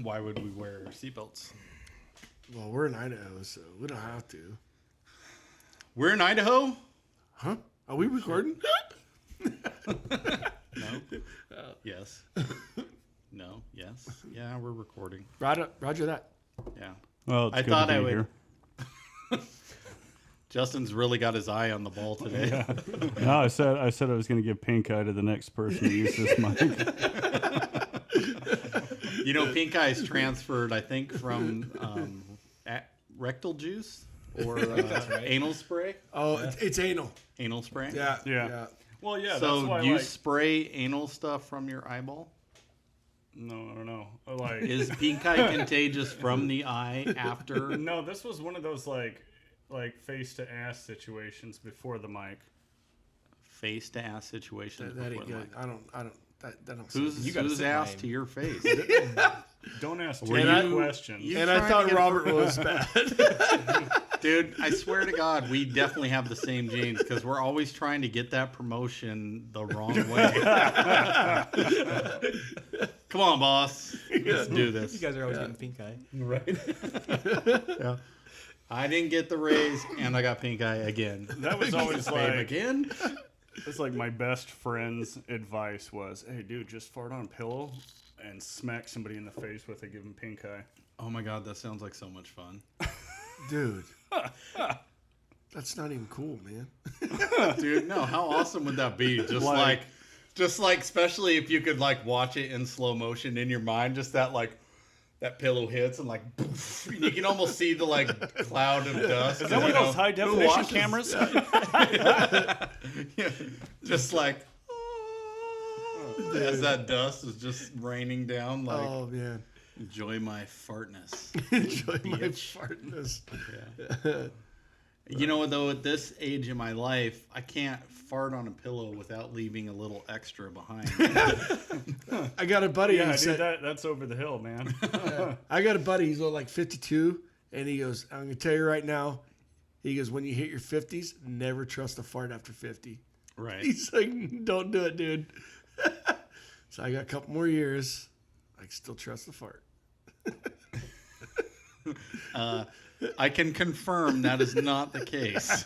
Why would we wear seatbelts? Well, we're in Idaho, so we don't have to. We're in Idaho? Huh? Are we recording? No. Yes. No. Yes. Yeah, we're recording. Roger that. Yeah. Well, it's I good thought to be I would. here. Justin's really got his eye on the ball today. Yeah. No, I said I was going to give pink eye to the next person to use this mic. You know, pink eye is transferred, I think, from rectal juice or anal spray. Oh, it's anal. Anal spray. Yeah. Well, yeah. So that's why, you spray anal stuff from your eyeball? No, I don't know. Like, Is pink eye contagious from the eye after? no, this was one of those like face to ass situations before the mic. Face to ass situations. That before ain't the good. mic. I don't. That don't. Who's ass to your face? Don't ask Were too you- many questions. you- And I trying to thought get- Robert was bad. Dude, I swear to God, we definitely have the same genes because we're always trying to get that promotion the wrong way. Come on, boss. Let's do You this. guys are always getting pink eye. Right. Yeah. I didn't get the raise, and I got pink eye again. That was always Babe, like again? it's like my best friend's advice was, "Hey, dude, just fart on a pillow and smack somebody in the face with it, give them pink eye." Oh my God, that sounds like so much fun. Dude. That's not even cool, man. Dude, no, how awesome would that be? Just like, especially if you could like watch it in slow motion in your mind, just that pillow hits and like, poof, you can almost see the like cloud of dust. Is that one of those high definition cameras? Yeah, just like, as that dust is just raining down, like, Oh man. enjoy my fartness. Enjoy my Bitch. fartness. Yeah. You know, though, at this age in my life, I can't fart on a pillow without leaving a little extra behind. I got a buddy. Yeah, who dude, said, that's over the hill, man. I got a buddy. He's like 52, and he goes, "I'm gonna tell you right now." He goes, "When you hit your 50s, never trust a fart after 50." Right. He's like, "Don't do it, dude." So I got a couple more years. I can still trust the fart. I can confirm that is not the case.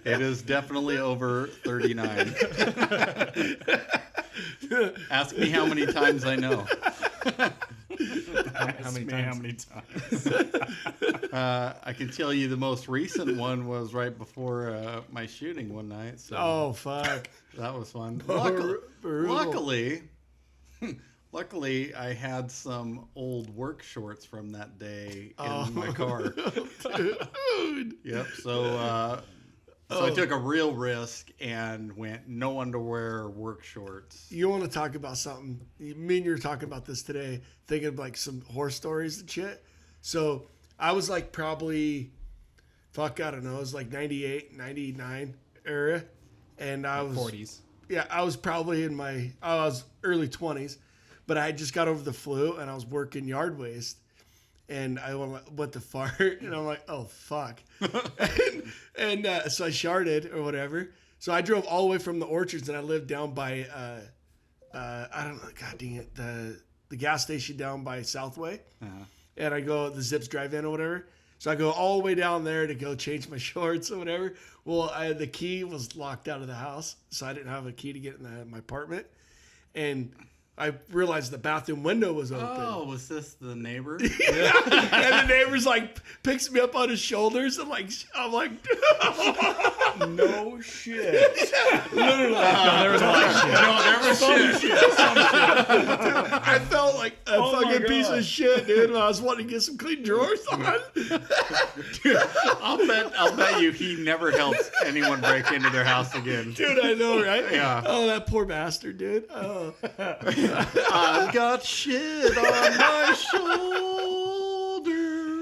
It is definitely over 39. Ask me how many times I know. How many times? I can tell you the most recent one was right before my shooting one night. So Oh fuck! that was fun. Brutal. Luckily, I had some old work shorts from that day in my car. Dude. Yep. So I took a real risk and went no underwear, work shorts. You want to talk about something? Me and you were talking about this today, thinking of like some horror stories and shit. So I was like probably, I don't know, it was like 98, 99 era. And I was 40s. Yeah, I was probably I was early 20s, but I just got over the flu and I was working yard waste. And I went to fart, and I'm like, oh, fuck. and so I sharted or whatever. So I drove all the way from the orchards, and I lived down by, I don't know, God dang it, the gas station down by Southway. Uh-huh. And I go, the Zips drive-in or whatever. So I go all the way down there to go change my shorts or whatever. Well, the key was locked out of the house, so I didn't have a key to get in my apartment. And I realized the bathroom window was open. Oh, was this the neighbor? Yeah. And the neighbor's like picks me up on his shoulders and like I'm like No shit. literally. No, there was a lot of shit. No, there was shit. I felt like a Oh my fucking piece God. of shit, dude. When I was wanting to get some clean drawers on. Dude, I'll bet you he never helps anyone break into their house again. Dude, I know, right? Yeah. Oh, that poor bastard, dude. Oh. I've got shit on my shoulder.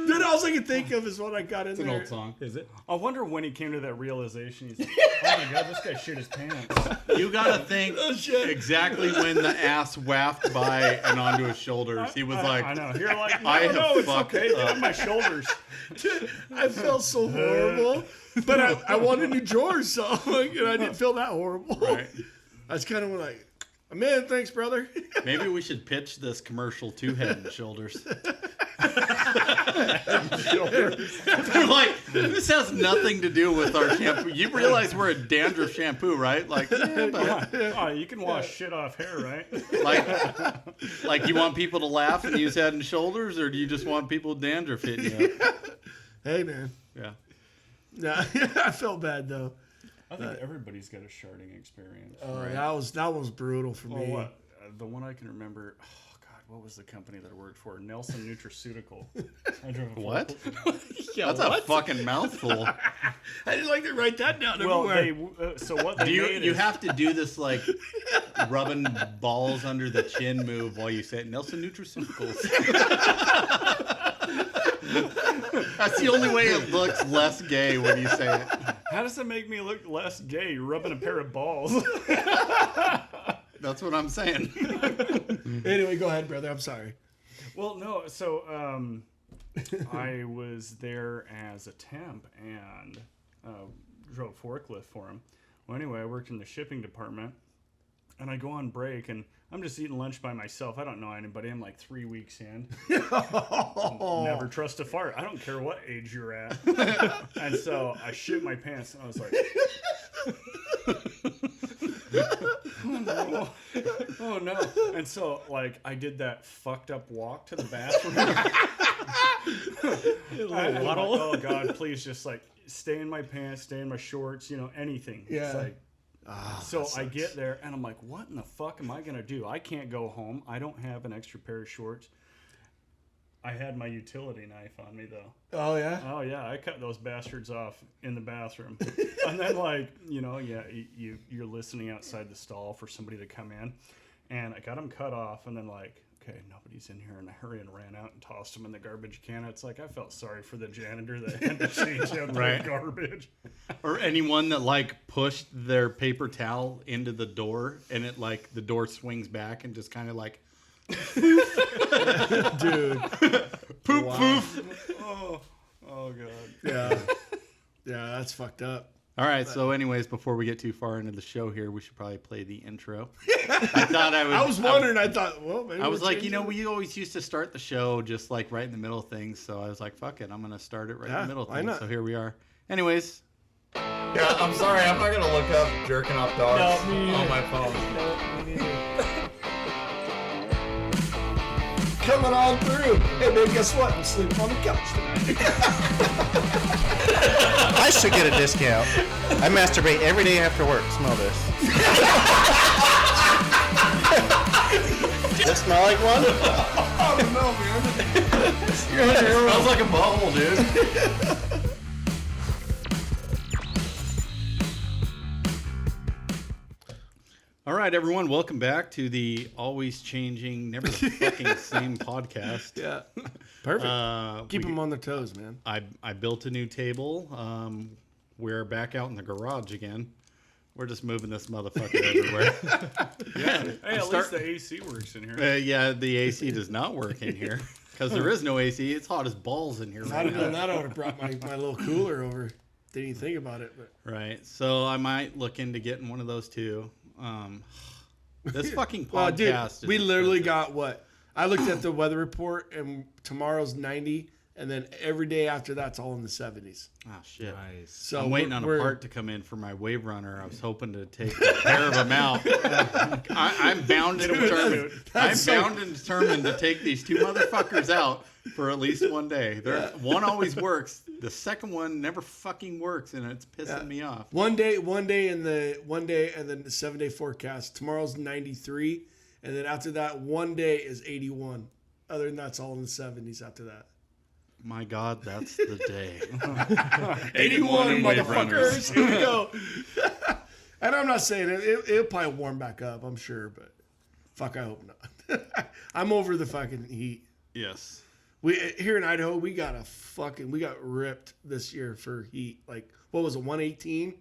Dude, all I can think of is what I got in It's an there. old song. Is it? I wonder when he came to that realization. He's like, "Oh my god, this guy shit his pants." You gotta think Oh, shit. exactly when the ass wafted by and onto his shoulders. He was like, I know. You're like, no, I have no, it's fucked okay. Get up. on my shoulders. Dude, I felt so horrible. But I wanted new drawers, so and I didn't feel that horrible. Right. I was kind of like, man, thanks, brother. Maybe we should pitch this commercial to Head and Shoulders. They're like, this has nothing to do with our shampoo. You realize we're a dandruff shampoo, right? Like, yeah, but Oh, you can wash shit off hair, right? like you want people to laugh and use Head and Shoulders, or do you just want people with dandruff hitting you up? Hey, man. Yeah. Nah, I felt bad, though. I think everybody's got a sharding experience. Right. That was brutal for me. What? The one I can remember. Oh God, what was the company that I worked for? Nelson Nutraceutical. I drove a What? Yeah, That's a fucking mouthful. I didn't like to write that down Well, everywhere. so what they Do made you is, have to do this like rubbing balls under the chin move while you say it? Nelson Nutraceuticals. That's the only way it looks less gay when you say it. How does it make me look less gay? You're rubbing a pair of balls. That's what I'm saying. Anyway, go ahead, brother. I'm sorry. Well, no. So I was there as a temp and drove forklift for him. Well, anyway, I worked in the shipping department, and I go on break, and I'm just eating lunch by myself. I don't know anybody. I'm like 3 weeks in. Never trust a fart. I don't care what age you're at. And so I shit my pants, and I was like, oh no. Oh no. And so like I did that fucked up walk to the bathroom. I'm like, oh God, please just like stay in my pants, stay in my shorts, anything. Yeah. It's like, so I get there and I'm like, what in the fuck am I gonna do? I can't go home. I don't have an extra pair of shorts. I had my utility knife on me though. Oh, yeah? Oh yeah, I cut those bastards off in the bathroom, and then you're listening outside the stall for somebody to come in, and I got them cut off, and then like, okay, nobody's in here, and I hurry and ran out and tossed them in the garbage can. It's like I felt sorry for the janitor that had to change out the garbage, Or anyone that like pushed their paper towel into the door and it like the door swings back and just kind of like Dude. poof Wow. poof. Oh god. Yeah. Yeah, that's fucked up. All right, so anyways, before we get too far into the show here, we should probably play the intro. I thought I was wondering. I thought, well, maybe I was we'll like, change it. we always used to start the show just like right in the middle of things. So I was like, fuck it, I'm going to start it right in Yeah, the middle of why things. not? So here we are. Anyways. Yeah, I'm sorry. I'm not gonna look up jerking off dogs on my phone. Coming on through. Hey, man, guess what? I'm sleeping on the couch tonight. I should get a discount. I masturbate every day after work. Smell this. Does it smell like one? I don't know, man. It smells like a bubble, dude. All right, everyone, welcome back to the always changing, never the fucking same podcast. Yeah. Perfect. Keep them on their toes, man. I built a new table. We're back out in the garage again. We're just moving this motherfucker everywhere. Hey, at least the AC works in here. Yeah, the AC does not work in here because there is no AC. It's hot as balls in here If I'd right have done now. that, I would have brought my little cooler over. Didn't even think about it. But Right, so I might look into getting one of those too. This fucking well, dude, podcast. we is literally expensive. got what? I looked at the weather report, and tomorrow's 90, and then every day after that's all in the 70s. Oh shit! Nice. So I'm waiting on a we're- part to come in for my wave runner. I was hoping to take a pair of them out. I'm bound and determined. I'm bound and determined to take these two motherfuckers out for at least one day. One always works. The second one never fucking works, and it's pissing me off. One day, and then the 7-day forecast. Tomorrow's 93, and then after that, one day is 81. Other than that's all in the 70s after that. My God, that's the day. 81, in Wave Runners. motherfuckers. Here we go. And I'm not saying it'll probably warm back up, I'm sure, but fuck, I hope not. I'm over the fucking heat. Yes. We here in Idaho, we got ripped this year for heat. Like, what was it, 118?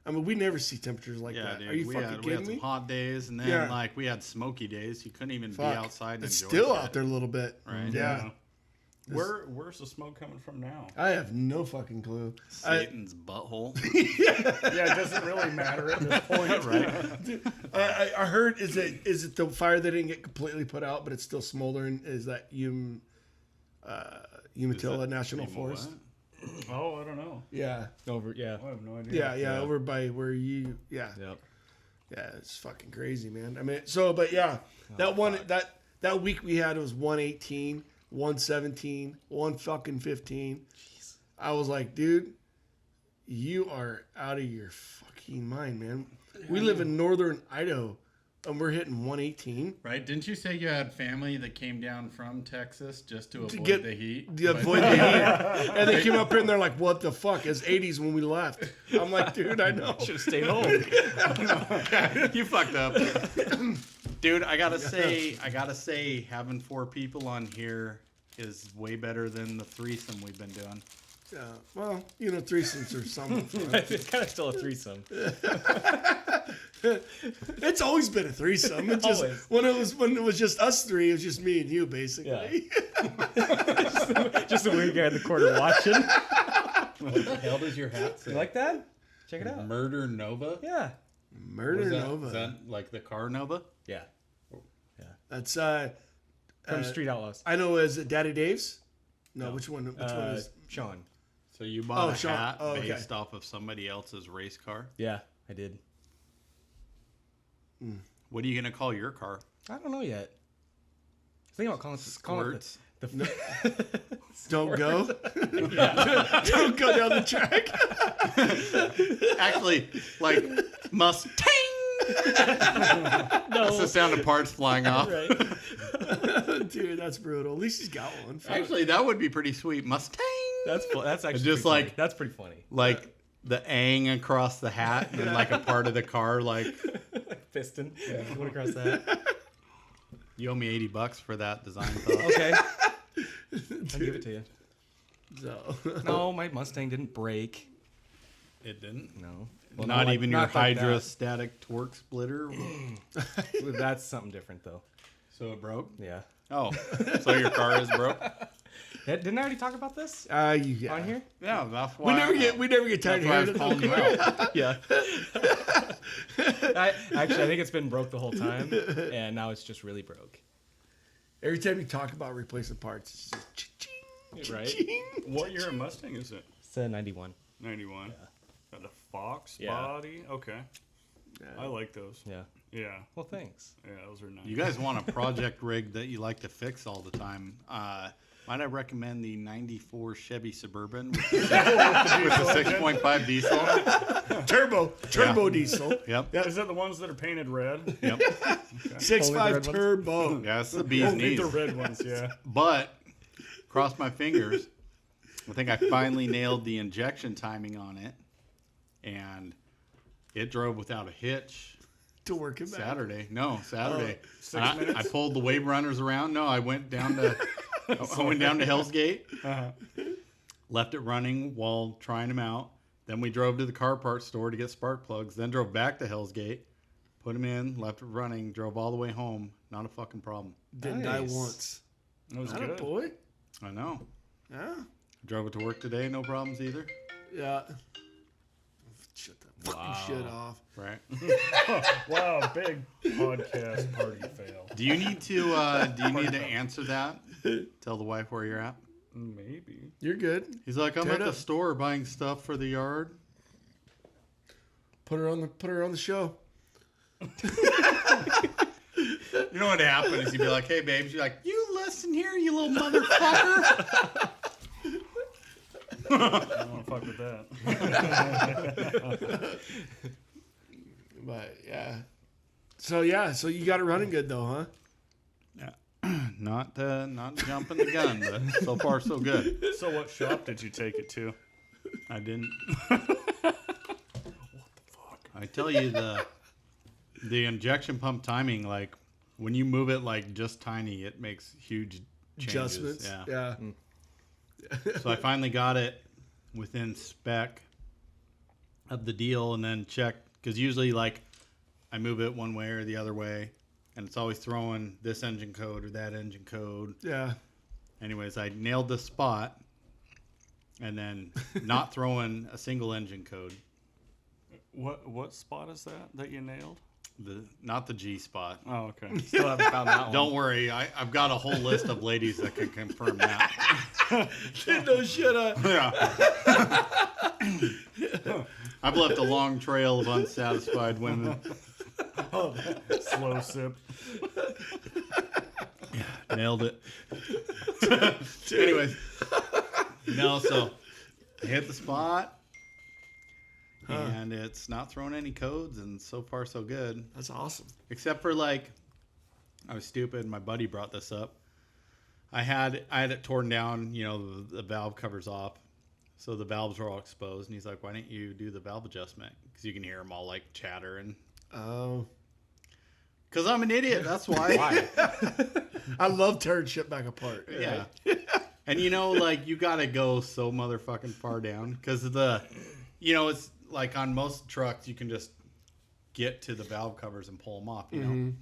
I mean, we never see temperatures like Yeah, that. dude. Are you we fucking had kidding some me? hot days, and then Yeah. like we had smoky days. You couldn't even be Fuck. outside. And It's enjoy still shit. out there a little bit. Right. Yeah. Where's the smoke coming from now? I have no fucking clue. Satan's butthole. Yeah, it doesn't really matter at this point, right? I heard is it the fire that didn't get completely put out, but it's still smoldering? Is that Umatilla National Forest? Oh, I don't know. Yeah. I have no idea. Yeah, over by where you. Yeah. Yep. Yeah, it's fucking crazy, man. I mean, but yeah, that week we had, it was 118, 117, 115. Jeez. I was like, dude, you are out of your fucking mind, man. We live in northern Idaho, and we're hitting 118. Right? Didn't you say you had family that came down from Texas just to avoid get the heat? To avoid the heat. And they came up here and they're like, what the fuck? It's 80s when we left. I'm like, dude, I know. Should have stayed home. You fucked up. Dude, I gotta say, having 4 people on here is way better than the threesome we've been doing. Well, threesomes are something. It's kind of still a threesome. It's always been a threesome. It just, when it was just us three, it was just me and you, basically. Yeah. just a weird guy in the corner watching. What the hell does your hat say? You like that? Check it out. Murder Nova? Yeah. Murder Nova. Is that like the car Nova? Yeah. That's From Street Outlaws. I know. Is it Daddy Dave's? No, which one? Which one is Sean? So you bought a Sean. hat Oh, okay. based off of somebody else's race car? Yeah, I did. What are you gonna call your car? I don't know yet. Think about calling Squirts. Don't go. Don't go down the track. Actually, like Mustang. That's the sound of parts flying off. Right. Dude, that's brutal. At least he's got one. Actually, that would be pretty sweet. Mustang. That's actually just pretty like funny. That's pretty funny. Like the ang across the hat and like a part of the car. Like Like piston. Going across that. you owe me $80 for that design thought. Okay. I'll give it to you. So. No, my Mustang didn't break. It didn't. No. Not even your not like that. hydrostatic torque splitter. That's something different though. So it broke. Yeah. Oh, so your car is broke. Didn't I already talk about this Yeah. on here? Yeah, that's why. We never get tired That's of why I hearing was it. calling you out. Yeah. I think it's been broke the whole time, and now it's just really broke. Every time you talk about replacing parts, it's just ching, Right? ching. What year of Mustang is it? It's a 91. 91. Got the Fox Yeah. body. Okay. I like those. Yeah. Yeah. Well, thanks. Yeah, those are nice. You guys want a project rig that you like to fix all the time? Might I recommend the '94 Chevy Suburban with the 6.5 diesel? Turbo diesel. Yep. Is that the ones that are painted red? Yep. 6.5 turbo. Yeah, that's the bee's Only knees. the red ones, yeah. But cross my fingers. I think I finally nailed the injection timing on it, and it drove without a hitch. To work it back. Saturday. 6 minutes? I pulled the wave runners around. No, I went down to Hell's Gate. Left it running while trying them out. Then we drove to the car parts store to get spark plugs. Then drove back to Hell's Gate, put them in, left it running, drove all the way home. Not a fucking problem. Didn't die once. That was Not a good. boy. I know. Yeah. Drove it to work today. No problems either. Yeah. Shut that fucking shit off. Right. Wow, big podcast party fail. Do you need to answer that? Tell the wife where you're at. Maybe. You're good. He's like, I'm Tear at it the up. store buying stuff for the yard. Put her on the show. You know what happened is you'd be like, hey, babe. She's like, you listen here, you little motherfucker. I don't want to fuck with that. But yeah. So you got it running good though, huh? Not jumping the gun, but so far so good. So what shop did you take it to? I didn't. What the fuck? I tell you the injection pump timing, like when you move it like just tiny, it makes huge changes. Adjustments. Yeah. Yeah. So I finally got it within spec of the deal, and then checked because usually like I move it one way or the other way, and it's always throwing this engine code or that engine code. Yeah. Anyways, I nailed the spot, and then not throwing a single engine code. What spot is that you nailed? Not the G spot. Oh, okay. Still haven't found that one. Don't worry, I've got a whole list of ladies that can confirm that. No shit. Yeah. I've left a long trail of unsatisfied women. Slow sip. Nailed it. Anyways, no, so I hit the spot, and it's not throwing any codes, and so far so good. That's awesome. Except for like, I was stupid. My buddy brought this up. I had it torn down. You know, the valve covers off, so the valves are all exposed. And he's like, "Why didn't you do the valve adjustment? Because you can hear them all like chatter and." Oh. Because I'm an idiot. That's why. I love tearing shit back apart. Yeah. And you know, like, you got to go so motherfucking far down. Because it's like on most trucks, you can just get to the valve covers and pull them off, you know.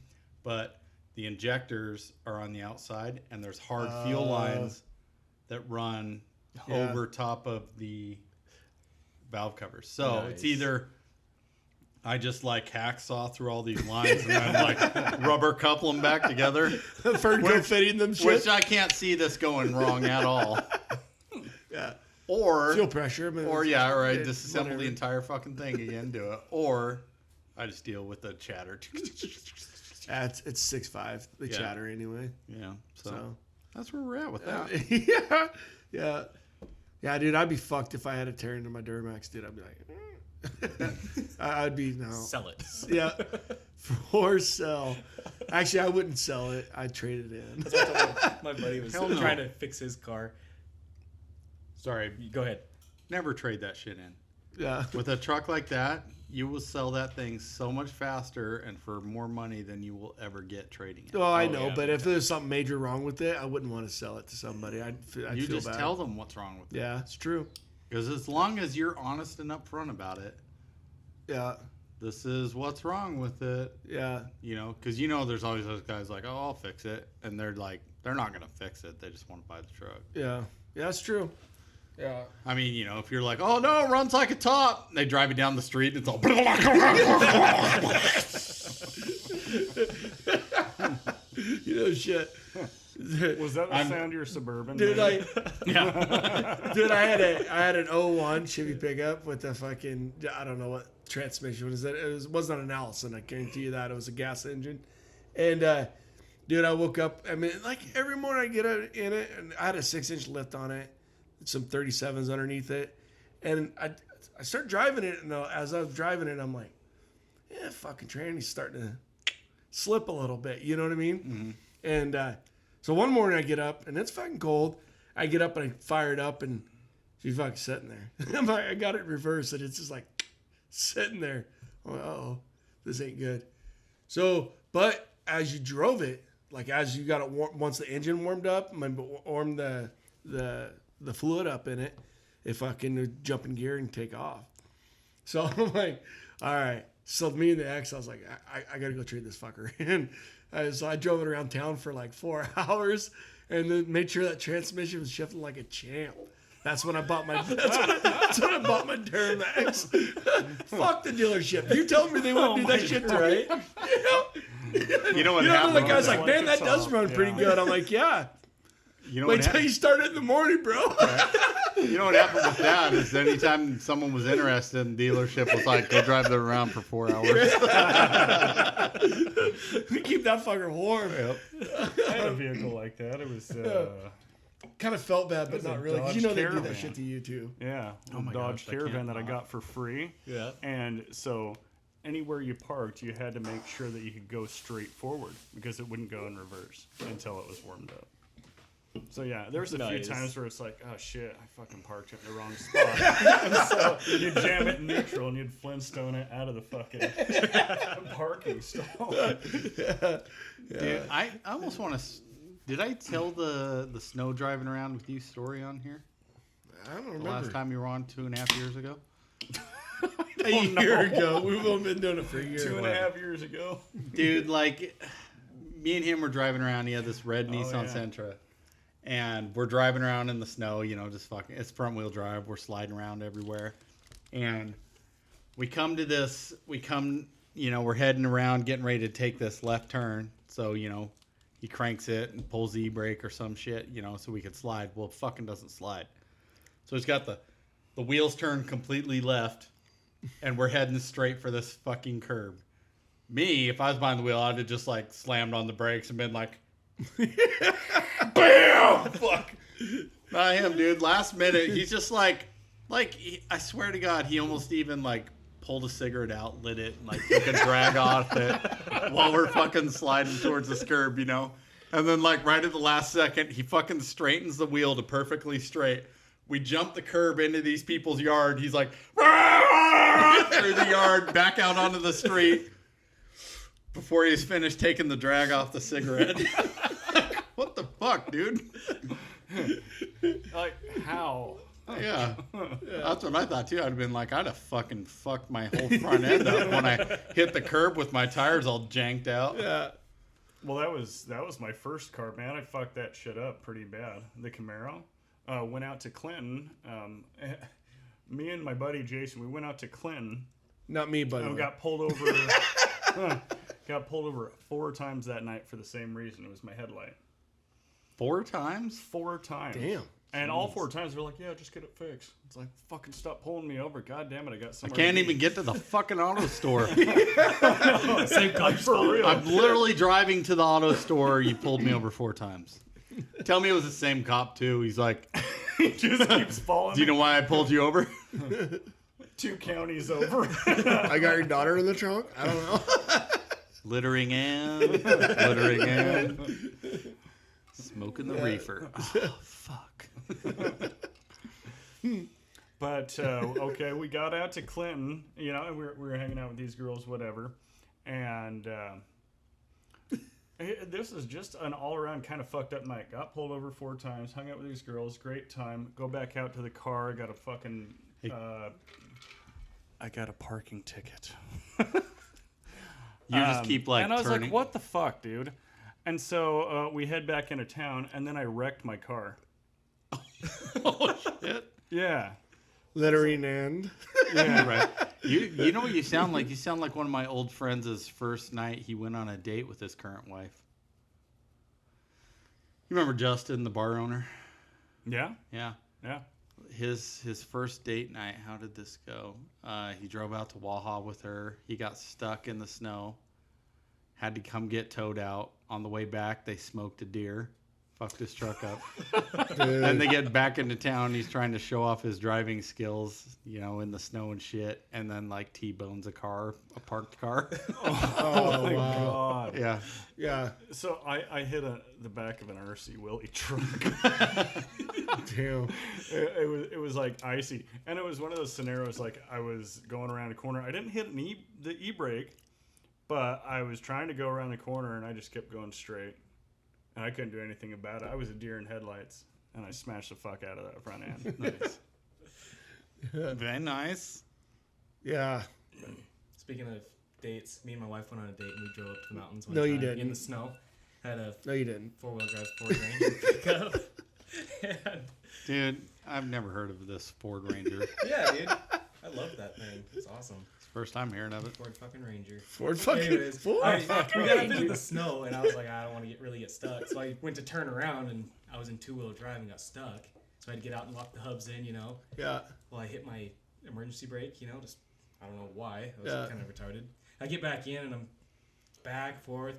But the injectors are on the outside, and there's hard fuel lines that run over top of the valve covers. So it's either I just like hacksaw through all these lines and then like rubber couple them back together. Fergo fitting them shit. Which I can't see this going wrong at all. Yeah. Or Fuel pressure. or I disassemble the entire fucking thing again, do it. Or I just deal with the chatter. It's 6.5. They chatter anyway. Yeah. So that's where we're at with that. Yeah, dude, I'd be fucked if I had to tear into my Duramax, dude. I'd be like, I'd be Sell it. Yeah, for sell. Actually, I wouldn't sell it. I'd trade it in. That's what my buddy was trying to fix his car. Sorry. Go ahead. Never trade that shit in. Yeah. With a truck like that, you will sell that thing so much faster and for more money than you will ever get trading it. Well, I know, but if there's something major wrong with it, I wouldn't want to sell it to somebody. I'd You feel just bad. tell them what's wrong with it. Yeah, it's true. Because as long as you're honest and upfront about it, Yeah. this is what's wrong with it. Yeah. You know, because you know there's always those guys like, oh, I'll fix it. And they're like, they're not going to fix it. They just want to buy the truck. Yeah. Yeah, that's true. Yeah. I mean, you know, if you're like, oh, no, it runs like a top. They drive you down the street and it's all. You know, shit. Was that the sound of your Suburban? Dude, made? Dude, I had an 01 Chevy pickup with a fucking, I don't know what transmission was that. It wasn't an Allison. I guarantee you that. It was a gas engine. And, dude, I woke up. I mean, like every morning I get in it, and I had a 6-inch lift on it, some 37s underneath it, and I start driving it, and as I was driving it, I'm like, yeah, fucking tranny's starting to slip a little bit. You know what I mean? Mm-hmm. And so one morning I get up, and it's fucking cold. I get up and I fire it up, and she's fucking sitting there. I'm like, I got it reversed, and it's just like sitting there. I'm like, uh-oh, this ain't good. So, but as you drove it, like as you got it once the engine warmed up, warmed the fluid up in it, it fucking jump in gear and take off. So I'm like, all right. So me and the ex, I was like, I gotta go trade this fucker. And so I drove it around town for like 4 hours, and then made sure that transmission was shifting like a champ. That's when I bought my. That's when I bought my Duramax. Fuck the dealership. You told me they wouldn't do that shit to me. You know what The happened? guy's like, man, that does run pretty good. I'm like, yeah. You know Wait what till happened? you start it in the morning, bro. You know what happened with that is anytime someone was interested in dealership was like, go drive them around for 4 hours. Keep that fucker warm. Yep. I had a vehicle like that. It was Kind of felt bad, but was a not really. 'cause Dodge you know they do Caravan. that shit to you too. a my Dodge gosh, I Caravan can't that I laugh. got for free. Yeah. And so anywhere you parked, you had to make sure that you could go straight forward because it wouldn't go in reverse until it was warmed up. So yeah, there's a few Nice. times where it's like, oh shit, I fucking parked it in the wrong spot. And so you'd jam it in neutral and you'd Flintstone it out of the fucking parking stall. Dude, I almost want to. Did I tell the snow driving around with you story on here? I don't The remember. last time you were on 2.5 years ago? A year ago. We've only been doing it for a year. 2.5 years ago. Dude, like, me and him were driving around. He had this red Nissan yeah. Sentra. And we're driving around in the snow, you know, just fucking, it's front wheel drive. We're sliding around everywhere. And we come to this, you know, we're heading around, getting ready to take this left turn. So, you know, he cranks it and pulls the e-brake or some shit, you know, so we could slide. Well, it fucking doesn't slide. So he's got the wheels turned completely left, and we're heading straight for this fucking curb. Me, if I was behind the wheel, I'd have just like slammed on the brakes and been like, BAM! Fuck. Not him, dude. Last minute, he's just like I swear to God, he almost even like pulled a cigarette out, lit it, and like took a drag off it while we're fucking sliding towards this curb, you know? And then like right at the last second, he fucking straightens the wheel to perfectly straight. We jump the curb into these people's yard. He's like, through the yard, back out onto the street before he's finished taking the drag off the cigarette. What the fuck, dude? Like, how? Yeah. That's what I thought too. I'd have been like, I'd have fucking fucked my whole front end up when I hit the curb with my tires all janked out. Yeah. Well, that was my first car, man. I fucked that shit up pretty bad. The Camaro. Went out to Clinton. Me and my buddy Jason, we went out to Clinton. Not me, buddy. And got pulled over. Got pulled over 4 times that night for the same reason. It was my headlight. 4 times? 4 times. Damn. And all 4 times they're like, yeah, just get it fixed. It's like, fucking stop pulling me over. God damn it, I got I somewhere. can't even get to the fucking auto store. Same cop for real. I'm literally driving to the auto store. You pulled me over 4 times. Tell me it was the same cop too. He's like, He just keeps falling. do you know why I pulled you over? 2 counties over. I got your daughter in the trunk? I don't know. Littering and smoking the reefer. Oh, fuck. But okay, we got out to Clinton, you know, and we were hanging out with these girls, whatever, and this is just an all-around kind of fucked up night. Got pulled over 4 times, hung out with these girls, great time. Go back out to the car, got a fucking, I got a parking ticket. You just keep like and I was turning. like, what the fuck, dude? And so we head back into town, and then I wrecked my car. Oh shit. Yeah. Littering and. Yeah, right. You know what you sound like? You sound like one of my old friends' first night he went on a date with his current wife. You remember Justin, the bar owner? Yeah? Yeah. Yeah. His first date night, how did this go? He drove out to Waha with her. He got stuck in the snow. Had to come get towed out. On the way back, they smoked a deer. Fucked his truck up. And they get back into town. He's trying to show off his driving skills, you know, in the snow and shit. And then, like, T-bones a parked car. Oh, my wow. God. Yeah. Yeah. So I hit the back of an RC Willie truck. Damn. It was like icy, and it was one of those scenarios like I was going around a corner. I didn't hit the e-brake, but I was trying to go around the corner, and I just kept going straight, and I couldn't do anything about it. I was a deer in headlights, and I smashed the fuck out of that front end. Nice. Very nice. Yeah. Speaking of dates, me and my wife went on a date and we drove up to the mountains one No, time you didn't. in the snow. Had a No, you didn't. 4-wheel drive Ford Ranger pickup. And Dude, I've never heard of this Ford Ranger. yeah, dude. I love that thing. It's awesome. It's the first time hearing of it. Ford fucking Ranger. Ford fucking. Anyways, Ford we fucking. got up into the snow, and I was like, I don't want to really get stuck. So I went to turn around, and I was in 2-wheel drive and got stuck. So I had to get out and lock the hubs in, you know. Yeah. Well, I hit my emergency brake, you know, just, I don't know why. I was Yeah. kind of retarded. I get back in, and I'm back, forth,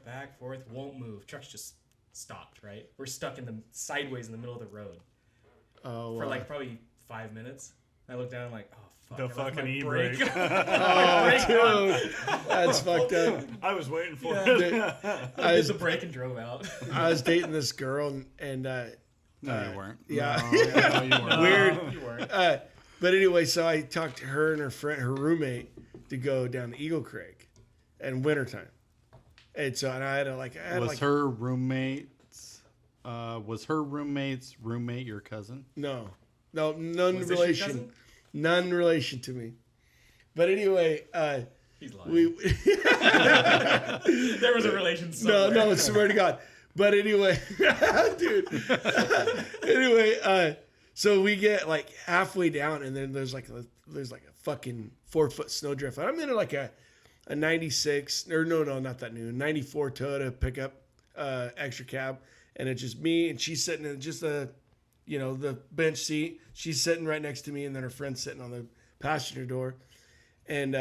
won't move. Truck's just stopped, right? We're stuck sideways in the middle of the road Oh, for wow. like probably 5 minutes. I look down, I'm like, oh, fuck. The I left fucking my e-brake. brake. Oh, dude. That's fucked up. I was waiting for Yeah. it. I hit the brake and drove out. I was dating this girl, and No, you weren't. yeah. No, you weren't. Weird. You weren't. But anyway, so I talked to her and her roommate, to go down to Eagle Creek in wintertime. And so I had to Was her roommate's roommate your cousin? none Was this your relation, cousin? none relation to me. But anyway, He's lying. There was a relation somewhere. no, swear to God. But anyway, dude. Anyway, so we get like halfway down, and then there's like a fucking 4-foot snowdrift. I'm in like a 96 or no, not that new 94 Toyota pickup, extra cab, and it's just me, and she's sitting in just the bench seat. She's sitting right next to me, and then her friend's sitting on the passenger door, and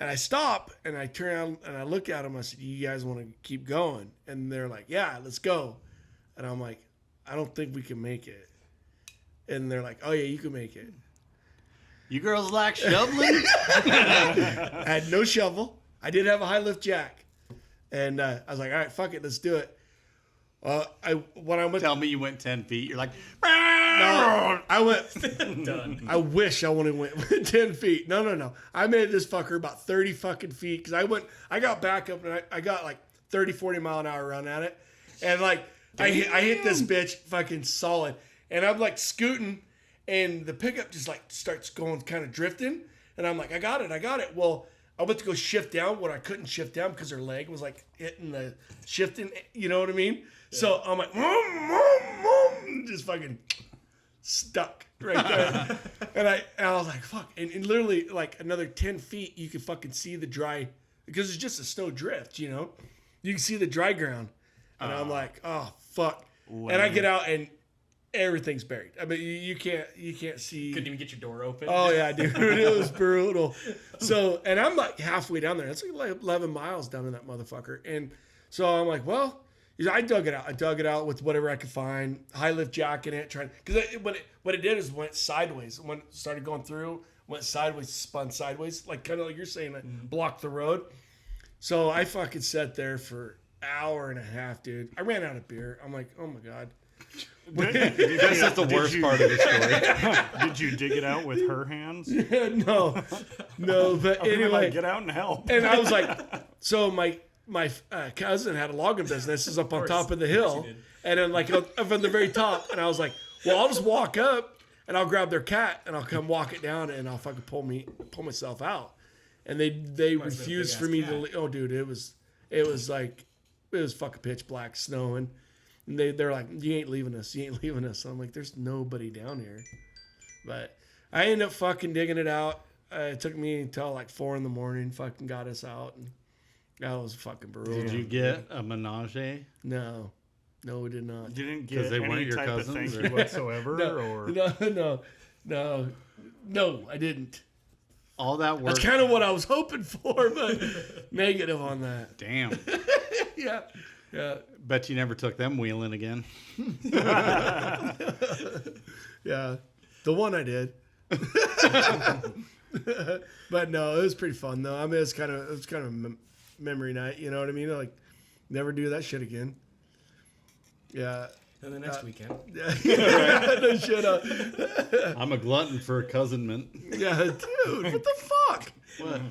I stop and I turn around and I look at them. I said, "You guys want to keep going?" And they're like, "Yeah, let's go." And I'm like, "I don't think we can make it." And they're like, "Oh yeah, you can make it." You girls like shoveling? I had no shovel. I did have a high lift jack, and I was like, "All right, fuck it, let's do it." When I went, Tell me you went 10 feet. You're like, no, I went. Done. I wish I would have went 10 feet. No. I made this fucker about 30 fucking feet because I got back up and I got like 30, 40 mile an hour run at it, and like I hit this bitch fucking solid, and I'm like scooting. And the pickup just like starts going kind of drifting. And I'm like, I got it. Well, I went to go shift down, but I couldn't shift down because her leg was like hitting the shifting. You know what I mean? Yeah. So I'm like, just fucking stuck right there. and I was like, fuck. And literally like another 10 feet, you could fucking see the dry, because it's just a snow drift, you know? You can see the dry ground. And I'm like, oh, fuck. Lame. And I get out and everything's buried. I mean, you can't see. Couldn't even get your door open. Oh yeah, dude, it was brutal. So, and I'm like halfway down there. It's like 11 miles down in that motherfucker. And so I'm like, well, I dug it out. I dug it out with whatever I could find. High lift jack in it, trying because what it did is went sideways. When it started going through, went sideways, spun sideways, like kind of like you're saying, blocked the road. So I fucking sat there for an hour and a half, dude. I ran out of beer. I'm like, oh my god. This is the worst part of the story. Did you dig it out with her hands? No. But anyway, like, get out and help. And I was like, so my cousin had a logging business. Is up on top of the hill, and then like up on the very top. And I was like, well, I'll just walk up and I'll grab their cat and I'll come walk it down and I'll fucking pull myself out. And they refused for me to. Oh, dude, it was fucking pitch black, snowing. And they're like, you ain't leaving us. So I'm like, there's nobody down here. But I ended up fucking digging it out. It took me until like 4 a.m. Fucking got us out. And that was fucking brutal. Did you get a menage? No, we did not. You didn't get they weren't any your type cousins, of thank or? you whatsoever? No, I didn't. All that work. That's kind of what I was hoping for, but negative on that. Damn. Yeah. Bet you never took them wheeling again. Yeah, the one I did. But no, it was pretty fun though. I mean, it was kind of memory night. You know what I mean? Like, never do that shit again. Yeah. And the next weekend. No shit up. I'm a glutton for cousinment. Yeah, dude. What the fuck? What?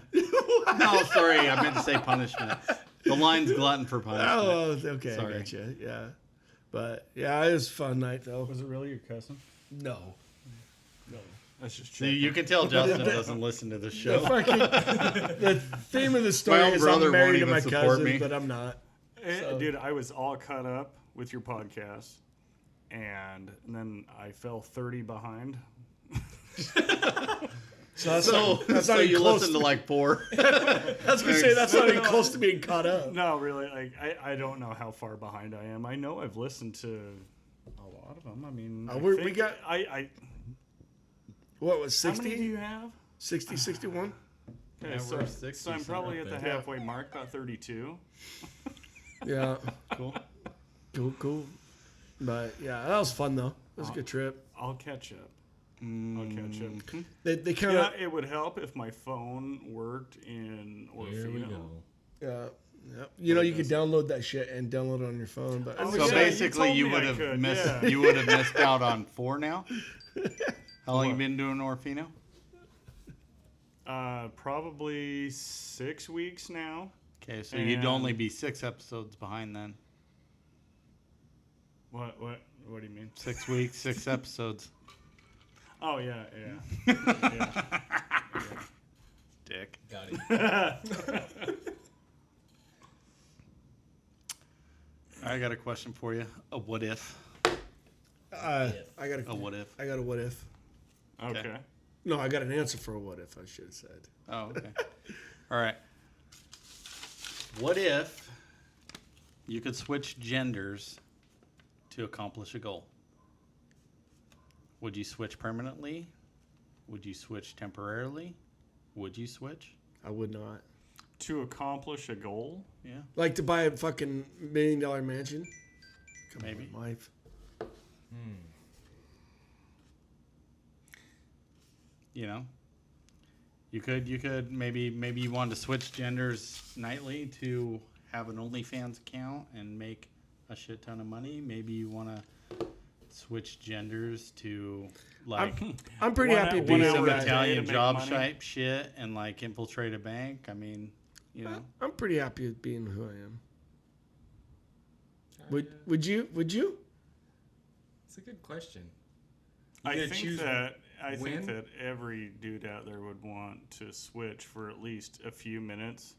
No, sorry. I meant to say punishment. The line's glutton for punishment. Oh, okay. Sorry. I gotcha. Yeah. But yeah, it was a fun night though. Was it really your cousin? No. That's just See, you can tell Justin doesn't listen to the show. The theme of the story My own is brother I'm married to won't my even support cousin, me. but I'm not. So. Dude, I was all caught up with your podcast, and then I fell 30 behind. So that's not you even close listen to like 4. I was gonna say that's not even close to being caught up. No, really, like I don't know how far behind I am. I know I've listened to a lot of them. I mean, we got. I What was how many do 60? you have? 60, 61? Okay, Yeah, so, we're 60 so I'm probably at the something. halfway mark, about 32. Yeah. Cool. Cool. But yeah, that was fun though. It was a good trip. I'll catch up. They kind Yeah, of. it would help if my phone worked in Orfeo. Here we go. Yeah. You know, you could download that shit and download it on your phone. But Oh, So yeah, basically, you you told would me I have could, missed. yeah. You would have missed out on 4 now. How long you been doing Orfino? Probably 6 weeks now. Okay, so you'd only be 6 episodes behind then. What do you mean? 6 weeks, 6 episodes. Oh yeah. Dick. Got it. I got a question for you. A what if? I got A what if? I got a what if. Okay. No, I got an answer for a what if. I should have said. Oh, okay. All right. What if you could switch genders to accomplish a goal? Would you switch permanently? Would you switch temporarily? Would you switch? I would not. To accomplish a goal? Yeah, Like to buy a fucking $1 million mansion? Come Maybe. on, wife. you know. You could maybe you wanted to switch genders nightly to have an OnlyFans account and make a shit ton of money. Maybe you want to switch genders to like I'm pretty One happy hour- being one some hour a a guy. day to Italian make job money. type shit and like infiltrate a bank. I mean, you know. I'm pretty happy with being who I am. Would you? It's a good question. I gotta think choose when? that every dude out there would want to switch for at least a few minutes.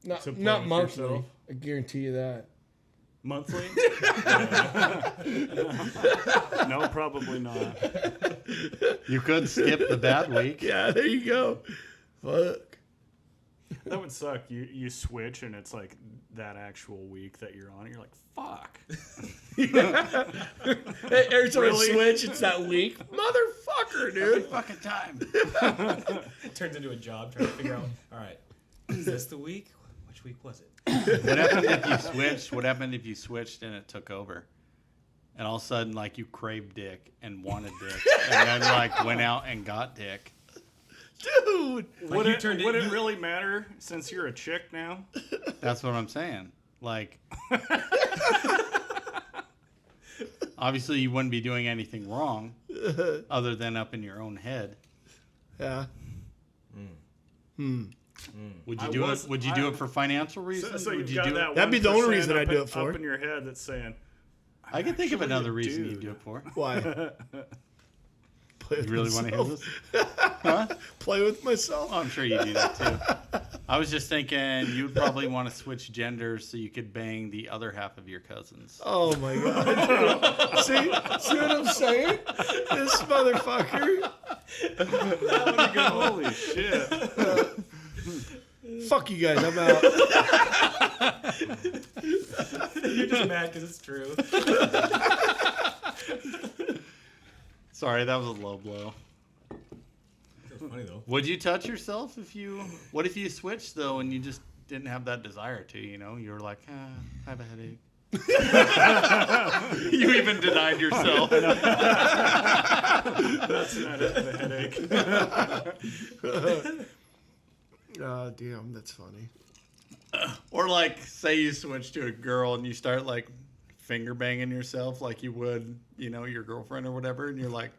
Not To play not with monthly. yourself? I guarantee you that. Monthly? No, probably not. You could skip the bad week. Yeah, there you go. Fuck. That would suck. You switch and it's like that actual week that you're on. You're like, fuck. Every time Really? I switch, it's that week. Motherfucker, dude. Fucking time. It turns into a job trying to figure out, all right, is this the week? Which week was it? What happened if you switched? What happened if you switched and it took over? And all of a sudden, like, you craved dick and wanted dick, and then like went out and got dick. Dude. Would you it, turned would it- it really matter since you're a chick now? That's what I'm saying. Like, obviously, you wouldn't be doing anything wrong, other than up in your own head. Yeah. Would I you do was- it? Would you do it for financial reasons? So would you've you got do that it? That'd be the only 1% reason I'd do up- it for. Up in your head that's saying, I can think of actually a another reason you'd dude. do it for. Why? Play with You really want to hear myself. this? Huh? Play with myself? Oh, I'm sure you do that too. I was just thinking you'd probably want to switch genders so you could bang the other half of your cousins. Oh my god. See what I'm saying? This motherfucker. holy shit. Fuck you guys, I'm out. You're just mad because it's true. Sorry, that was a low blow. That's funny though. Would you touch yourself if you? What if you switched though and you just didn't have that desire to? You know, you were like, I have a headache. You even denied yourself. That's not a headache. Oh, damn, that's funny. Or like, say you switch to a girl and you start like finger banging yourself like you would, you know, your girlfriend or whatever, and you're like,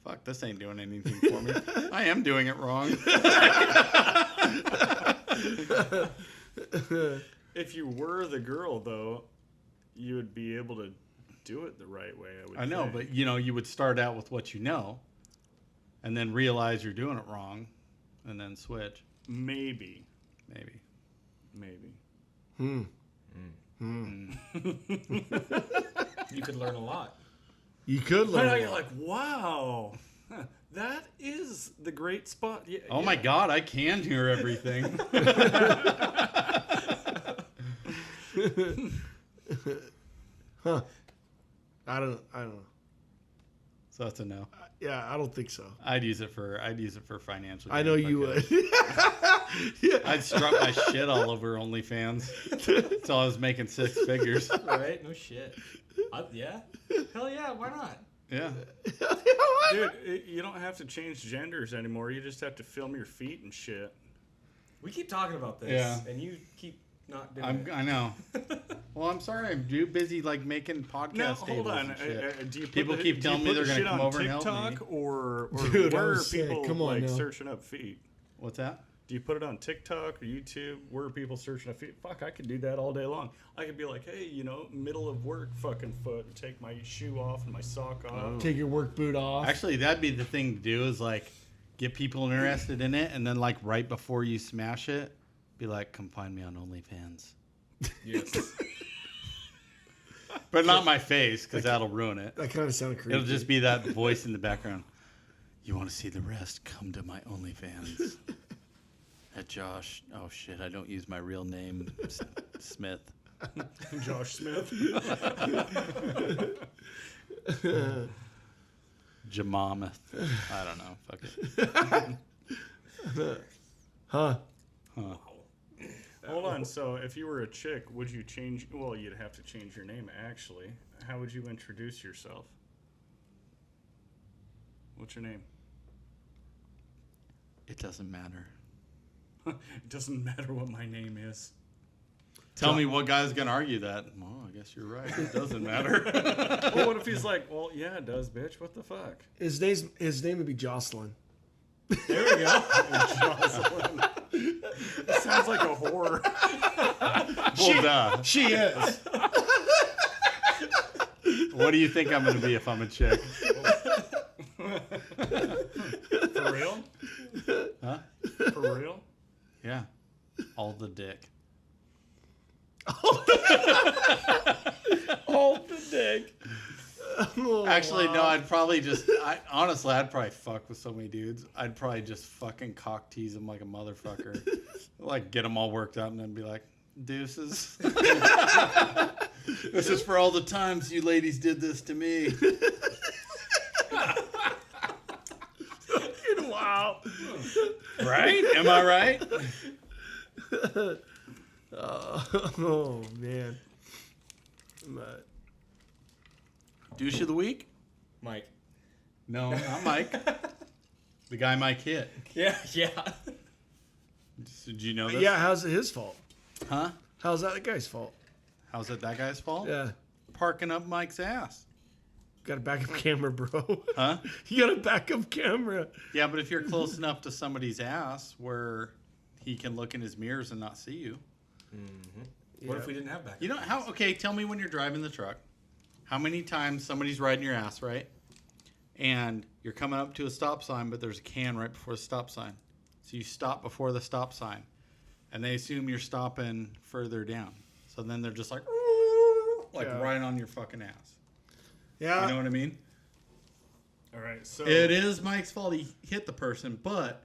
fuck, this ain't doing anything for me. I am doing it wrong. If you were the girl, though, you would be able to do it the right way, I would I know, think. but you know, you would start out with what you know and then realize you're doing it wrong and then switch. Maybe. You could learn a lot. You could But learn. now a you're lot. like, wow, that is the great spot. Yeah, Oh my God, I can hear everything. Huh. I don't know. So that's a no. Yeah, I don't think so. I'd use it for financial. I know gain if you could. would. Yeah. I'd strut my shit all over OnlyFans. So I was making 6 figures. Right? No shit. Yeah? Hell yeah, why not? Yeah. Dude, you don't have to change genders anymore. You just have to film your feet and shit. We keep talking about this, Yeah. and you keep not doing it. I know. Well, I'm sorry. I'm too busy like making podcast No, hold tables on. and shit. Do you put People the- keep do telling you me put they're the gonna shit come on over and help TikTok, me. or Dude, I where are was sick. people Come on like now. searching up feet? What's that? Do you put it on TikTok or YouTube? Where are people searching up feet? Fuck, I could do that all day long. I could be like, hey, you know, middle of work fucking foot, and take my shoe off and my sock off. Take your work boot off. Actually, that'd be the thing to do is like get people interested in it, and then like right before you smash it, be like, come find me on OnlyFans. Yes. But not my face, because that'll ruin it. That kind of sounded creepy. It'll just be that voice in the background. You want to see the rest? Come to my OnlyFans. At Josh. Oh shit! I don't use my real name, Smith. Josh Smith. Jamameth. I don't know. Fuck it. Huh? Hold on. So, if you were a chick, would you change? Well, you'd have to change your name. Actually, how would you introduce yourself? What's your name? It doesn't matter. It doesn't matter what my name is. Tell me what guy's gonna argue that. Well, I guess you're right. It doesn't matter. Well, what if he's like, well, yeah, it does, bitch. What the fuck? His name would be Jocelyn. There we go. Jocelyn. That sounds like a whore. Well, duh. She is. What do you think I'm gonna be if I'm a chick? For real? Huh? For real? Yeah. All the dick. Hold the dick. Oh, Actually, wow. no. I'd probably just. Honestly, I'd probably fuck with so many dudes. I'd probably just fucking cock tease them like a motherfucker. Like get them all worked up and then be like, deuces. This is for all the times you ladies did this to me. Wow. Right? Am I right? Oh man. But Douche of the week? Mike. No, not Mike. The guy Mike hit. Yeah. Did you know this? yeah, how's it his fault? Huh? How's that the guy's fault? How's it that guy's fault? Yeah. Parking up Mike's ass. Got a backup camera, bro. Huh? You got a backup camera. Yeah, but if you're close enough to somebody's ass where he can look in his mirrors and not see you. What if we didn't have backup? You know how? Okay, tell me when you're driving the truck, how many times somebody's riding your ass, right? And you're coming up to a stop sign, but there's a can right before the stop sign. So you stop before the stop sign, and they assume you're stopping further down. So then they're just like Yeah. right on your fucking ass. Yeah. You know what I mean? All right. So It is Mike's fault he hit the person, but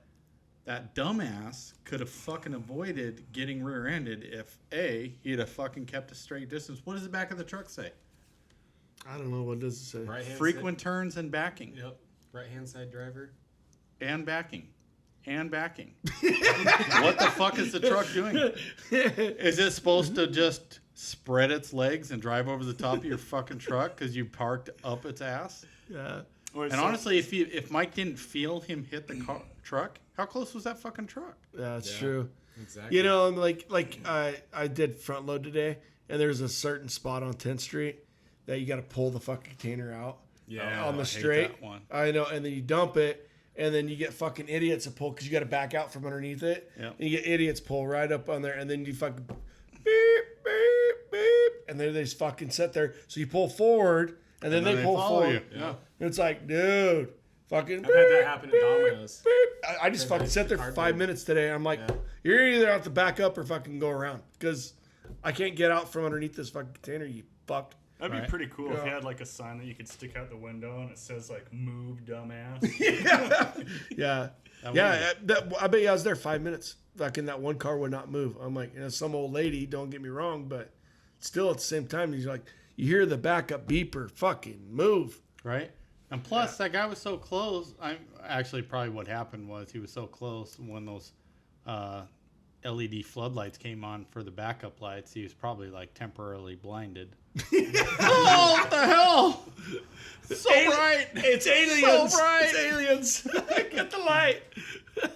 that dumbass could have fucking avoided getting rear-ended if he'd have fucking kept a straight distance. What does the back of the truck say? I don't know what does it say. Right hand Frequent turns and backing. side. Yep. Right hand side driver. And backing. And backing. What the fuck is the truck doing? Is it supposed to just spread its legs and drive over the top of your fucking truck because you parked up its ass? Yeah. Wait, And so- honestly, if Mike didn't feel him hit the truck, how close was that fucking truck? Yeah, that's Yeah. true. Exactly. You know, I did front load today, and there's a certain spot on 10th Street that you got to pull the fucking container out Yeah. on I the hate straight. that one. I know, and then you dump it, and then you get fucking idiots to pull because you got to back out from underneath it. Yep. And you get idiots pull right up on there, and then you fucking beep, beep, beep, and then they just fucking sit there. So you pull forward, and then they pull follow forward. you. Yeah. And it's like, dude, fucking. I've had that happen at Domino's. I just fucking sat there for 5 minutes today. I'm like, Yeah. you're either have to back up or fucking go around because I can't get out from underneath this fucking container. You fucked. That'd be Right. pretty cool if Yeah. you had like a sign that you could stick out the window and it says like "Move, dumbass." Yeah, That yeah. I bet you I was there 5 minutes. Fucking that one car would not move. I'm like, some old lady. Don't get me wrong, but still at the same time, he's like, you hear the backup beeper, fucking move. Right? And plus, that guy was so close. Actually, probably what happened was he was so close when those LED floodlights came on for the backup lights. He was probably like temporarily blinded. Oh, what the hell? So bright. It's aliens. So bright. It's aliens. Get the light.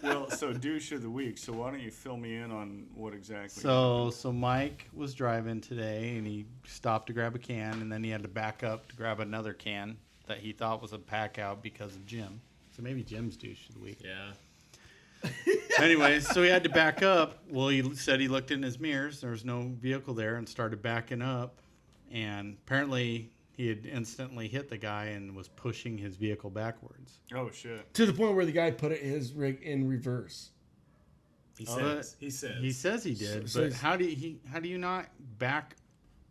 Well, so douche of the week. So why don't you fill me in on what exactly? So Mike was driving today, and he stopped to grab a can, and then he had to back up to grab another can that he thought was a pack out because of Jim. So maybe Jim's douche of the week. Yeah. Anyway, so he had to back up. Well, he said he looked in his mirrors. There was no vehicle there and started backing up. And apparently he had instantly hit the guy and was pushing his vehicle backwards. Oh shit. To the point where the guy put his rig in reverse. He Oh, says. He says. He says he did, So but how do you not back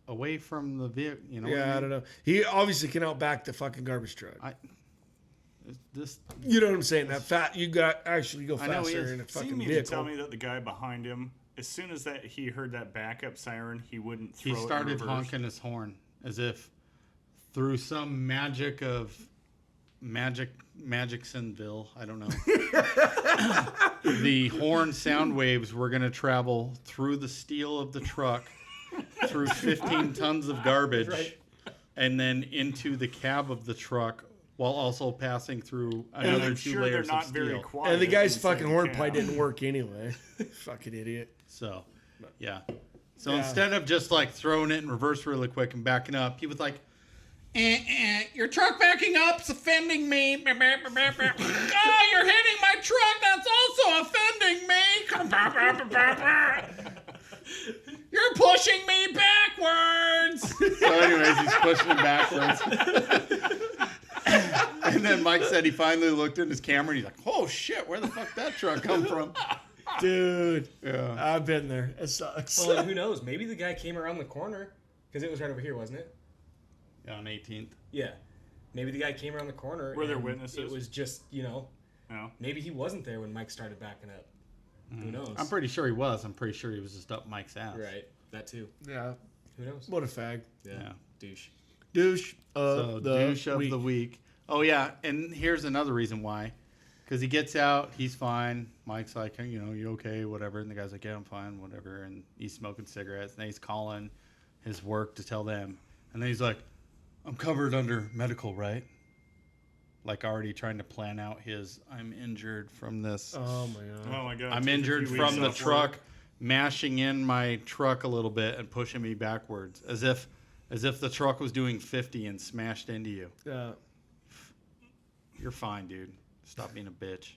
away from the vehicle. You know? Yeah, I don't know. He obviously can outback the fucking garbage truck. This. You know what I'm saying? That fat, you got actually go I know he faster is. in a fucking Seemed to vehicle. tell me that the guy behind him, as soon as that he heard that backup siren, he wouldn't throw He it in started reverse. honking his horn as if through some magic of Magicsonville, I don't know. The horn sound waves were going to travel through the steel of the truck, through 15 tons of garbage, Right. and then into the cab of the truck, while also passing through another I'm 2 sure they're layers not of very steel. quiet. And the guy's inside fucking the horn cab. probably didn't work anyway. Fucking idiot. So, yeah. So Yeah. instead of just like throwing it in reverse really quick and backing up, he was like, your truck backing up's offending me. Oh, you're hitting my truck. That's also offending me. You're pushing me backwards. So anyways, he's pushing him backwards. And then Mike said he finally looked in his camera and he's like, oh shit, where the fuck that truck come from? Dude. Yeah. I've been there. It sucks. Well, who knows? Maybe the guy came around the corner because it was right over here, wasn't it? On 18th. Yeah. Maybe the guy came around the corner. Were there and witnesses? It was just, No. maybe he wasn't there when Mike started backing up. Who knows? I'm pretty sure he was. I'm pretty sure he was just up Mike's ass. Right. That too. Yeah. Who knows? What a fag. Yeah. Douche. Douche So of the douche of week. the week. Oh yeah, and here's another reason why. Because he gets out, he's fine. Mike's like, you okay, whatever. And the guy's like, yeah, I'm fine, whatever. And he's smoking cigarettes. And then he's calling his work to tell them. And then he's like, I'm covered under medical, right? Like already trying to plan out his, I'm injured from this. Oh my god. Oh my god. I'm took a injured few from weeks the off truck work. mashing in my truck a little bit and pushing me backwards. As if the truck was doing 50 and smashed into you. Yeah. You're fine, dude. Stop being a bitch.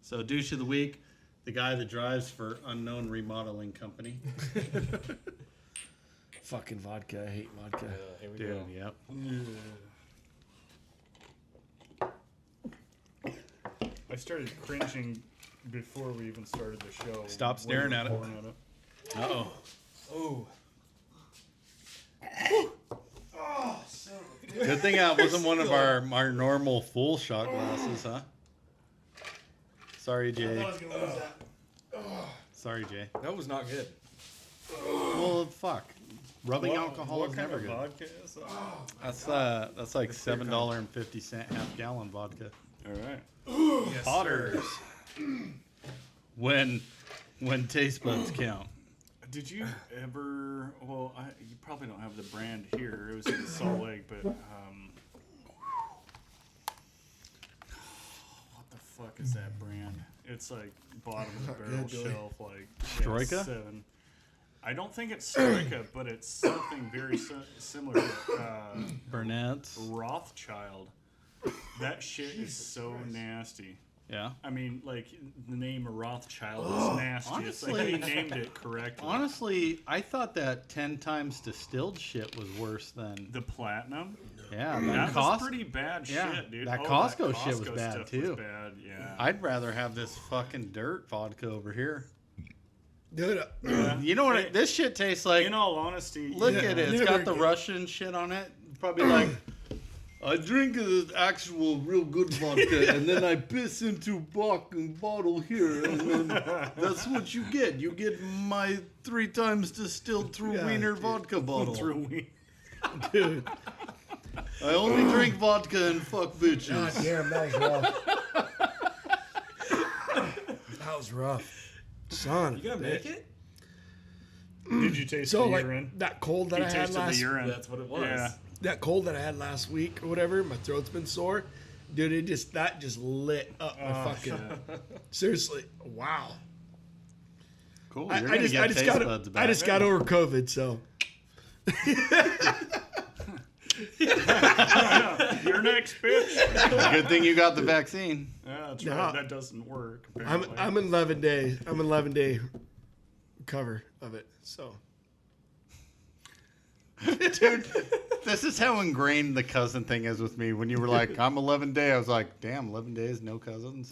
So, douche of the week, the guy that drives for unknown remodeling company. Fucking vodka. I hate vodka. Here we Dude, go. yep. I started cringing before we even started the show. Stop when staring we were at it. pouring Uh-oh. Oh. Good thing that wasn't one of our normal full shot glasses, huh? Sorry, Jay. Sorry, Jay. That was not good. Well, fuck. Rubbing alcohol What is kind never of good. vodka is that? That's like $7.50 half-gallon vodka. All right. Yes, Potters. When taste buds count. Did you ever? Well, you probably don't have the brand here. It was in Salt Lake, but what the fuck is that brand? It's like bottom of the barrel shelf, like Stroika? 7. I don't think it's Stroika, but it's something very similar to Burnett's. Rothschild. That shit is so nasty. Yeah. I mean, like, the name Rothschild is nasty. It's like honestly- he named it correctly. Honestly, I thought that 10 times distilled shit was worse than. The Platinum? Yeah, That that was pretty bad yeah, shit, dude. that Oh, Costco shit was Costco bad, stuff too. Was bad, yeah. I'd rather have this fucking dirt vodka over here. Dude, You know what this shit tastes like? In all honesty, Look Yeah. at it. It's Never got the again. Russian shit on it. Probably like, I drink the actual real good vodka and then I piss into a bottle here. And then that's what you get. You get my 3 times distilled through Yeah, wiener dude. vodka bottle. dude. I only drink vodka and fuck bitches. God damn, that was rough. That was rough. Son. You gonna make it? Did you taste So the like urine? that cold that You I had tasted the last urine. That's what it was. Yeah. that cold that I had last week or whatever, my throat's been sore. Dude, that just lit up my fucking seriously. Wow. Cool. I You're gonna just get taste got buds back. I just got over COVID, so You're next, bitch. Good thing you got the vaccine. Yeah, that's No. right. That doesn't work. I'm apparently. 11 days. I'm 11-day cover of it. So Dude, this is how ingrained the cousin thing is with me. When you were like, I'm 11 day, I was like, damn, 11 days, no cousins.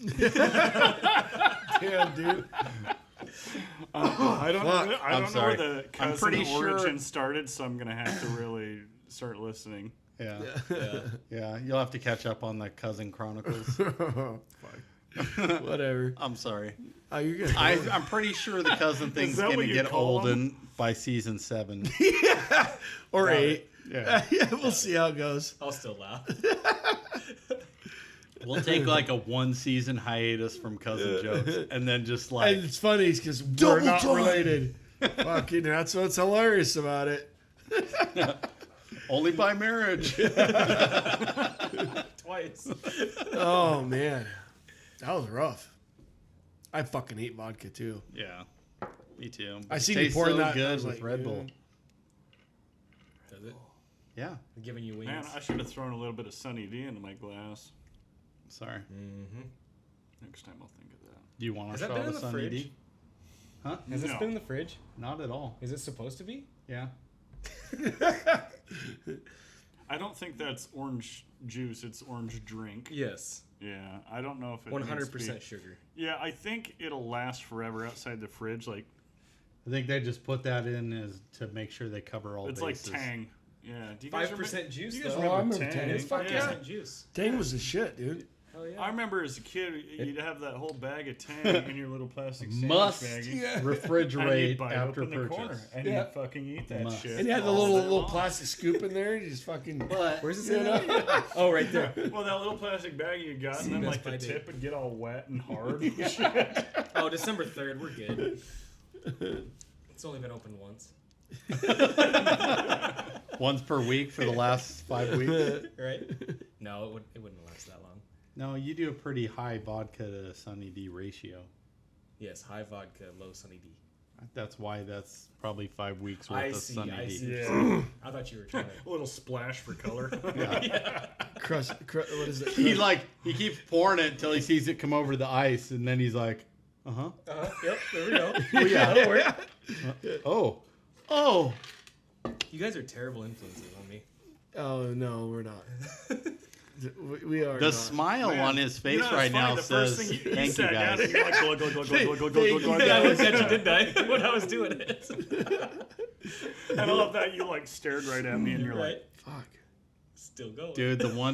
damn, dude. I don't know where sorry. the I'm cousin pretty sure- origin started, so I'm gonna have to really start listening. Yeah. Yeah. You'll have to catch up on the Cousin Chronicles. Whatever. I'm sorry. Oh, you're good. I'm pretty sure the cousin thing's that going what to you get call olden by season 7. Or 8. Yeah. Yeah, we'll see how it goes. I'll still laugh. We'll take like a 1-season hiatus from cousin jokes and then just like. And it's funny because we're Double not time. related. Fucking, that's what's hilarious about it. Only by marriage. Twice. Oh man, that was rough. I fucking hate vodka too. Yeah. Me too. I It seen you tastes pouring so that. I good was with like, Red Bull. Does it? Yeah. I'm giving you wings. Man, I should have thrown a little bit of Sunny D into my glass. Sorry. Mm-hmm. Next time I'll think of that. Do you want Has to that shot been in of the Sunny fridge? D? Huh? Has this No. been in the fridge? Not at all. Is it supposed to be? Yeah. I don't think that's orange juice. It's orange drink. Yes. Yeah, I don't know if it 100% sugar. Yeah, I think it'll last forever outside the fridge. Like I think they just put that in as to make sure they cover all it's bases. like Tang. Yeah. Do you guys 5% juice, Do you guys though. Oh, I remember remember Tang? Tang. It's 5% Yeah. juice. Tang was the shit, dude. Hell yeah. I remember as a kid, you'd have that whole bag of Tang in your little plastic sandwich Must baggie. And refrigerate you'd bite after open the corner, purchase. and Yeah. you'd fucking eat that Must. shit. And you had the all day little long. plastic scoop in there. You just fucking. But Where's this You in? know? Oh, right there. Well, that little plastic bag you got, and then Best like the Buy tip date. would get all wet and hard. And shit. Oh, December 3rd. We're good. It's only been open once. once per week for the last 5 weeks. Right? No, it wouldn't last that long. No, you do a pretty high vodka to Sunny D ratio. Yes, high vodka, low Sunny D. That's why that's probably 5 weeks worth I of see. Sunny I D. see. Yeah. I thought you were trying to. A little splash for color. Crust. What is it? He keeps pouring it until he sees it come over the ice, and then he's like, uh-huh. Yep, there we go. Oh, yeah. That'll work. Oh. You guys are terrible influences on me. Oh no, we're not. We are. The not. smile on his face You know, it's right funny, now the first says, thing you thank you, sat down guys. and you're like, glug, glug, glug, glug, glug, glug, glug, glug, Yeah, I glug. looked at you, didn't I? When I was doing it. And I love that you like stared right at me and you're Right? like, Fuck. Still going. Dude, the one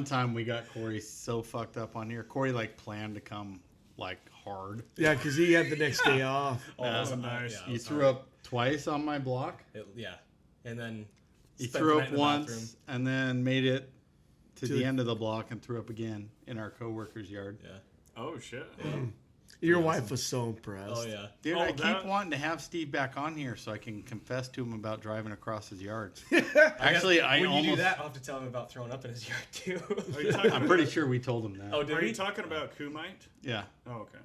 time we got Corey so fucked up on here. Corey like planned to come like hard. Yeah, because he had the next day off. Oh, that that was was nice. Yeah, it You was threw hard. up twice on my block. Yeah. And then. He spent threw the up night in the once bathroom. and then made it to To the the- end of the block and threw up again in our coworker's yard. Yeah. oh shit. Your wife was so impressed. Oh, yeah. Dude, Oh, I keep that- wanting to have Steve back on here so I can confess to him about driving across his yard. Actually, I when you do almost. that, I'll have to tell him about throwing up in his yard, too. Are you talking, I'm pretty sure we told him that. Oh, did are we? you talking about Kumite? Yeah, Oh, okay.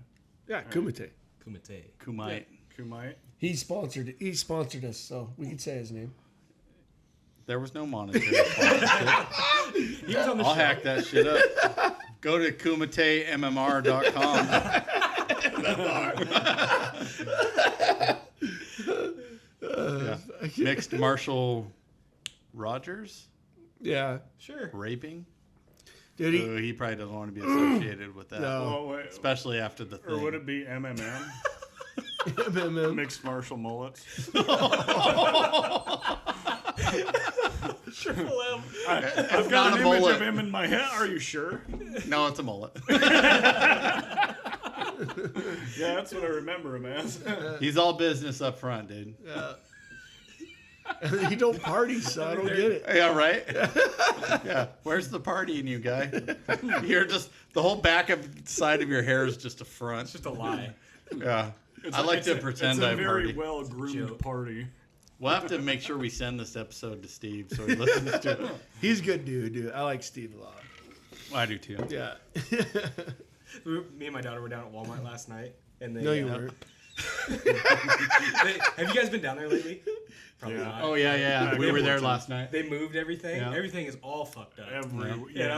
Yeah, Kumite. Kumite. Kumite. Kumite. He sponsored us, so we can say his name. There was no monetary sponsorship. He was on the I'll show. hack that shit up. Go to kumitemmr.com. Yeah. Mixed Marshall Rogers Yeah, Sure. dude. raping. He, He probably doesn't want to be associated with that, No. Oh, wait. especially after the Or would thing. it be MMM? MMM. Mixed martial mullets. Triple M. I've got not an a image mullet. of him in my head. Are you sure? No, it's a mullet. Yeah, that's what I remember him as. He's all business up front, dude. He don't party, so I don't get it. Yeah, right? Yeah. Where's the party in you, guy? You're just, the whole back of side of your hair is just a front. It's just a lie. Yeah. I like to pretend I It's a very party. well groomed Joke. party. We'll have to make sure we send this episode to Steve so he listens to it. He's a good dude. I like Steve a lot. I do too. Yeah. Me and my daughter were down at Walmart last night, and they. No, you weren't. Have you guys been down there lately? Probably Yeah. not. Oh, yeah. Yeah, We were there Hamilton. last night. They moved everything. Yeah. Everything is all fucked up. Yeah.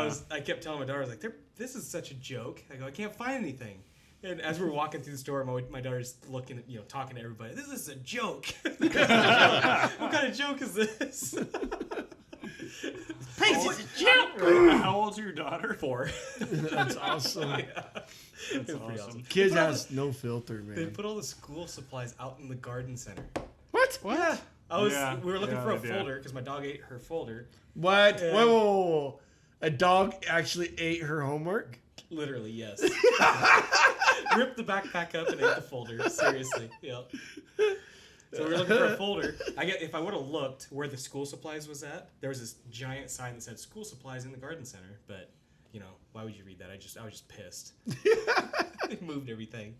And I kept telling my daughter, I was like, "This is such a joke." I go, "I can't find anything." And as we're walking through the store, my daughter's looking at, talking to everybody. This is a joke. What kind of joke is this? Pacey's a champ. How old's your daughter? 4. That's awesome. That's Pretty awesome. awesome. Kids has no filter, They man. put all the school supplies out in the garden center. What? What? We were looking Yeah, for a they did. folder because my dog ate her folder. What? And- Whoa. A dog actually ate her homework? Literally, yes. Ripped the backpack up and ate the folder. Seriously, yeah. So we were looking for a folder. If I would have looked where the school supplies was at, there was this giant sign that said school supplies in the garden center. But why would you read that? I was just pissed. They moved everything.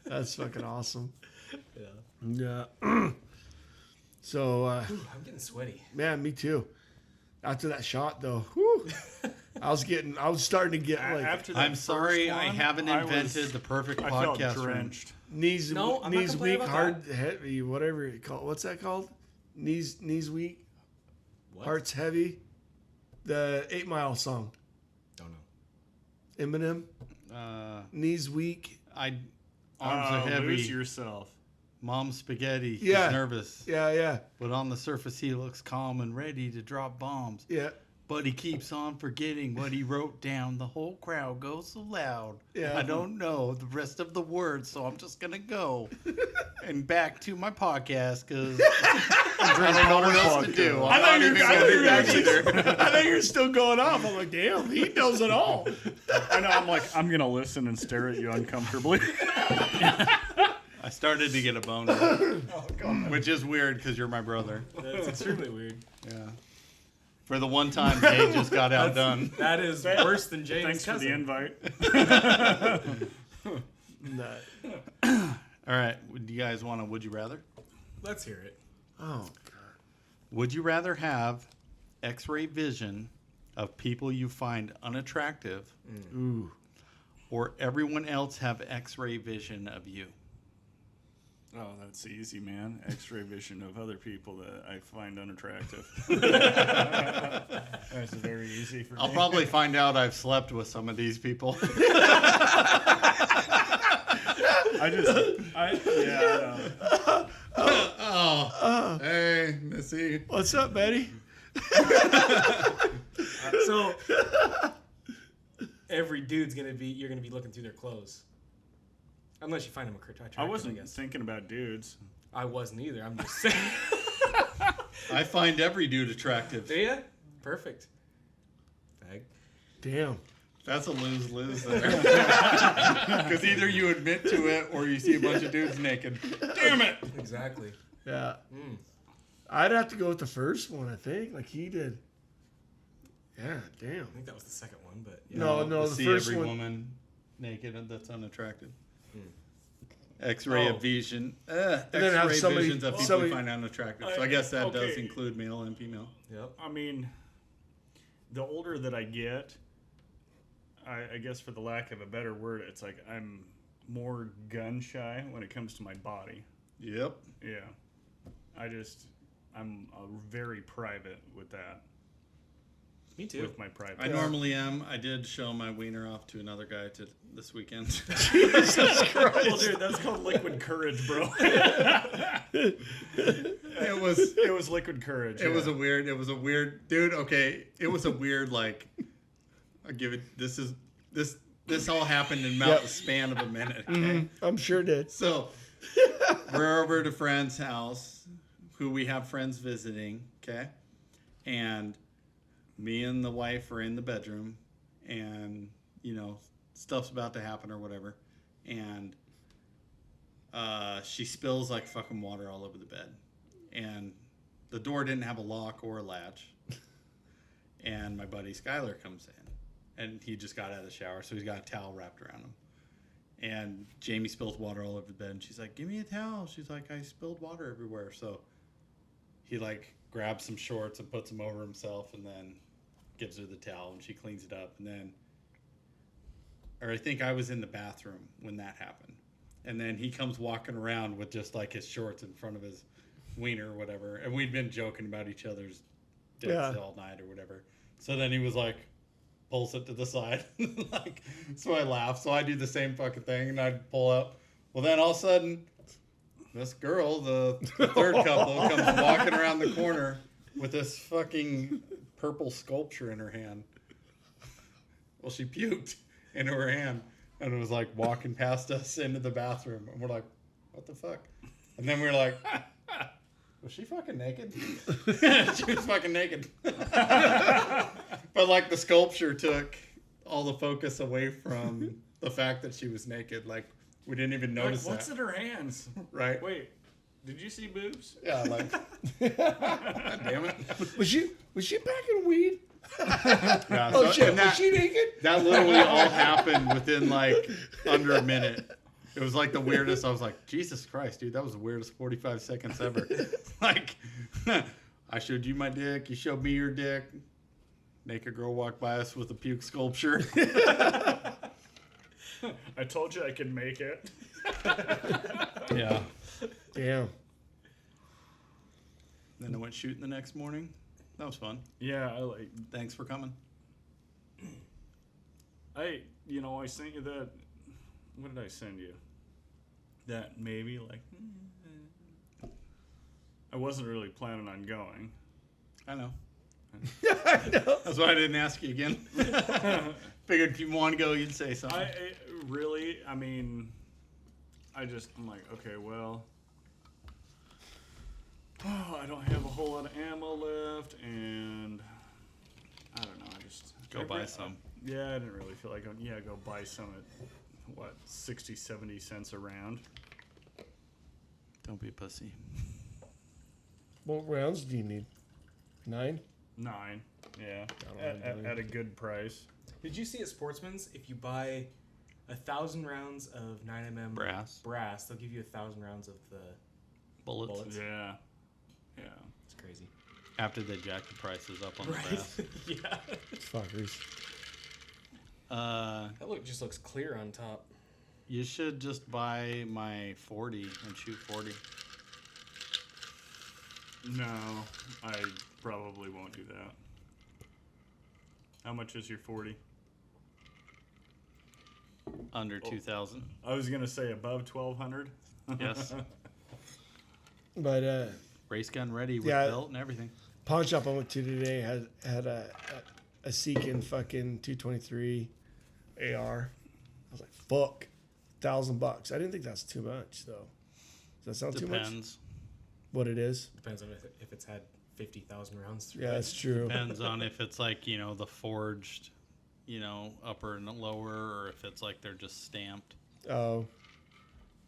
That's fucking awesome. Yeah. Yeah. So, Ooh, I'm getting sweaty. man, me too. After that shot, though, whew, I was starting to get like After that I'm sorry, first I one, haven't I invented was- the perfect I felt podcast room. drenched. knees, No, I'm not knees complaining weak, about hard, heavy, whatever you call. What's that called? Knees weak, What? hearts heavy. The 8 Mile song, Don't know. Eminem. Knees weak. Arms are heavy. Lose yourself. Mom's spaghetti. Yeah. He's nervous. Yeah. But on the surface, he looks calm and ready to drop bombs. Yeah. But he keeps on forgetting what he wrote down. The whole crowd goes so loud. Yeah. I don't know the rest of the words, so I'm just going to go. And back to my podcast because I don't know what else to do. I'm not even going to do that either. I thought you were still going off. I'm like, damn, he knows it all. I know. I'm like, I'm gonna listen and stare at you uncomfortably. I started to get a boner, which is weird because you're my brother. That's extremely weird. Yeah. For the one time Jay just got outdone. That is worse than James' Thanks for the cousin. invite. All right. Do you guys want to Would You Rather? Let's hear it. Oh, Would you rather have X-ray vision of people you find unattractive, ooh. or everyone else have X-ray vision of you? Oh, that's easy, man. X-ray vision of other people that I find unattractive. That's very easy for me. I'll probably find out I've slept with some of these people. I know. Oh, hey, Missy. What's up, Betty? So every dude's you're gonna be looking through their clothes, unless you find them attractive. I wasn't guess. thinking about dudes. I wasn't either. I'm just saying. I find every dude attractive. Do ya? Perfect. Fag. Damn. That's a lose-lose there. Because either you admit to it or you see a bunch of dudes naked. Damn it! Exactly. Yeah. I'd have to go with the first one, I think, like he did. Yeah, damn. I think that was the second one, but yeah. No, To the see first every one. woman naked and that's unattractive. X-ray of vision. then X-ray have somebody- visions of people somebody- we find unattractive. So I guess that does Okay. include male and female. Yep. I mean, the older that I get, I guess for the lack of a better word, it's like I'm more gun shy when it comes to my body. Yep. Yeah. I'm very private with that. Me too. With my private. I normally am. I did show my wiener off to another guy this weekend. Jesus Christ. Well, dude, that's called liquid courage, bro. It was liquid courage. was a weird dude. Okay, it was a weird like. I'll give it. This all happened in about the span of a minute. Okay, I'm sure it did. so we're over at a friend's house, who we have friends visiting. Okay, and me and the wife are in the bedroom, and stuff's about to happen or whatever, and she spills like fucking water all over the bed, and the door didn't have a lock or a latch, and my buddy Skylar comes in, and he just got out of the shower, so he's got a towel wrapped around him, and Jamie spills water all over the bed, and she's like, "Give me a towel." She's like, "I spilled water everywhere." So he like grabs some shorts and puts them over himself, and then gives her the towel, and she cleans it up, and then, or I think I was in the bathroom when that happened. And then he comes walking around with just like his shorts in front of his wiener or whatever. And we'd been joking about each other's dicks all night or whatever. So then he was like, pulls it to the side. Like, so I laugh. So I do the same fucking thing and I'd pull up. Well, then all of a sudden, this girl, the third couple, comes walking around the corner with this fucking purple sculpture in her hand. Well, she puked into her hand and it was like walking past us into the bathroom. And we're like, what the fuck? And then we were like, was she fucking naked? She was fucking naked. But like the sculpture took all the focus away from the fact that she was naked. Like we didn't even notice What's that. in her hands? Right? Wait, did you see boobs? Yeah, like, damn it. Was she packing weed? Yeah, Oh so- shit! and Was that, she naked? that literally all happened within like under a minute. It was like the weirdest. I was like, Jesus Christ, dude, that was the weirdest 45 seconds ever. Like, I showed you my dick, you showed me your dick. Naked girl walked by us with a puke sculpture. I told you I could make it. Yeah. Damn. Then I went shooting the next morning. That was fun. Yeah, I like. Thanks for coming. I sent you that. What did I send you? That maybe like. I wasn't really planning on going. I know. I know. That's why I didn't ask you again. Figured if you want to go, you'd say something. I'm like, okay, well, I don't have a whole lot of ammo left, and I don't know, Go buy some. Yeah, I didn't really feel like, go buy some at, 60, 70 cents a round. Don't be a pussy. What rounds do you need? 9? 9, yeah, I don't know, at a good price. Did you see at Sportsman's, if you buy 1,000 rounds of 9mm Brass. they'll give you 1,000 rounds of the Bullets. Yeah. It's crazy. After they jack the prices up on the brass. Yeah. Fuckers. That just looks clear on top. You should just buy my 40 and shoot 40. No, I probably won't do that. How much is your 40? Under 2,000. I was gonna say above 1,200. Yes. But Race gun ready with Yeah. belt and everything. pawn shop I went to today had a Seekin fucking 223 AR. I was like, fuck, $1,000. I didn't think that's too much though. Does that sound too much? Depends. What it is? Depends on if it's had 50,000 rounds through Yeah, it. that's true. Depends on if it's like, the forged, upper and lower, or if it's like they're just stamped. Oh,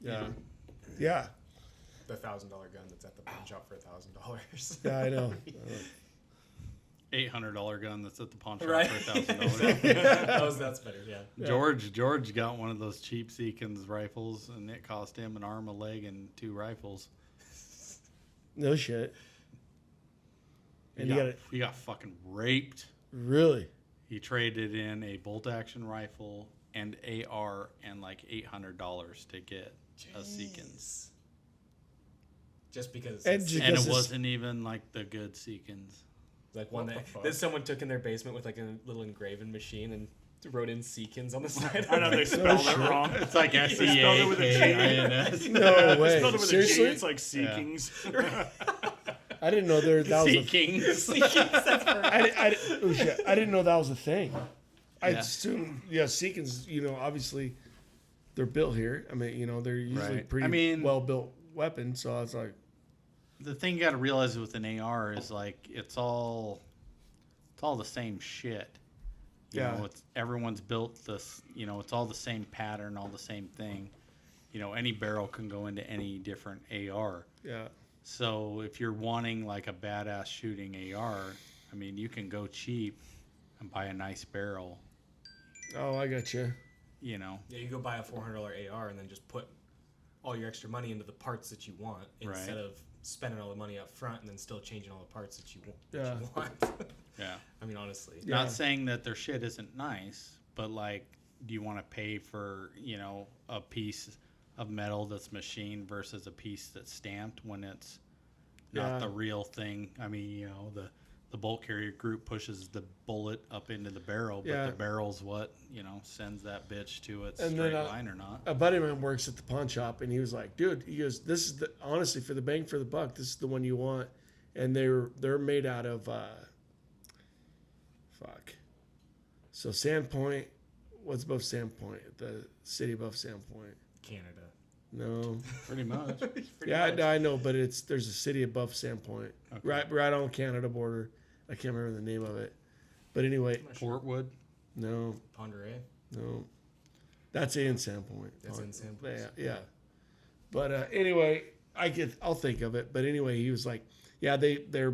yeah, yeah, The $1,000 gun that's at the pawn shop for $1,000. yeah. I know. $800 gun that's at the pawn shop Right. for $1,000. That's better, yeah. George got one of those cheap Seekins rifles, and it cost him an arm, a leg, and 2 rifles. No shit. And you got He got fucking raped. really? He traded in a bolt action rifle and AR and like $800 to get a Seekins. Just because And it's ju- And Because it it's- wasn't even like the good Seekins. like one What the that fuck? someone took in their basement with like a little engraving machine and wrote in Seekins on the side. I know they spelled it wrong. It's like They spelled it with a G. SEAKINS. No They way. spelled it with a G. Seriously? It's like Seekings. I didn't know that was a Seekings. oh shit! I didn't know that was a thing. I Yeah. assumed, Seekins, obviously they're built here. I mean, they're usually Right. pretty I mean- well built weapons. So I was like, The thing you got to realize with an AR is like it's all the same shit. Yeah. It's everyone's built this. It's all the same pattern, all the same thing. Any barrel can go into any different AR. yeah, So if you're wanting like a badass shooting AR, I mean, you can go cheap and buy a nice barrel. oh, I got you. Yeah, you go buy a $400 AR and then just put all your extra money into the parts that you want instead of spending all the money up front and then still changing all the parts that you want. Yeah. I mean, honestly. Yeah. Not saying that their shit isn't nice, but like, do you want to pay for, a piece of metal that's machined versus a piece that's stamped when it's not the real thing? I mean, the bolt carrier group pushes the bullet up into the barrel, but the barrel's what, sends that bitch to its And straight then, line or not. A buddy of mine works at the pawn shop, and he was like, "Dude," he goes, "This is honestly for the bang for the buck. This is the one you want." and they're made out of So Sandpoint, what's above Sandpoint? The city above Sandpoint. Canada. No. Pretty much. I know, but there's a city above Sandpoint, Okay. right on the Canada border. I can't remember the name of it, but anyway, Portwood. no, Ponderay. no, that's in Sandpoint. That's in Sandpoint. Yeah. But anyway, I'll think of it. But anyway, he was like, yeah, they're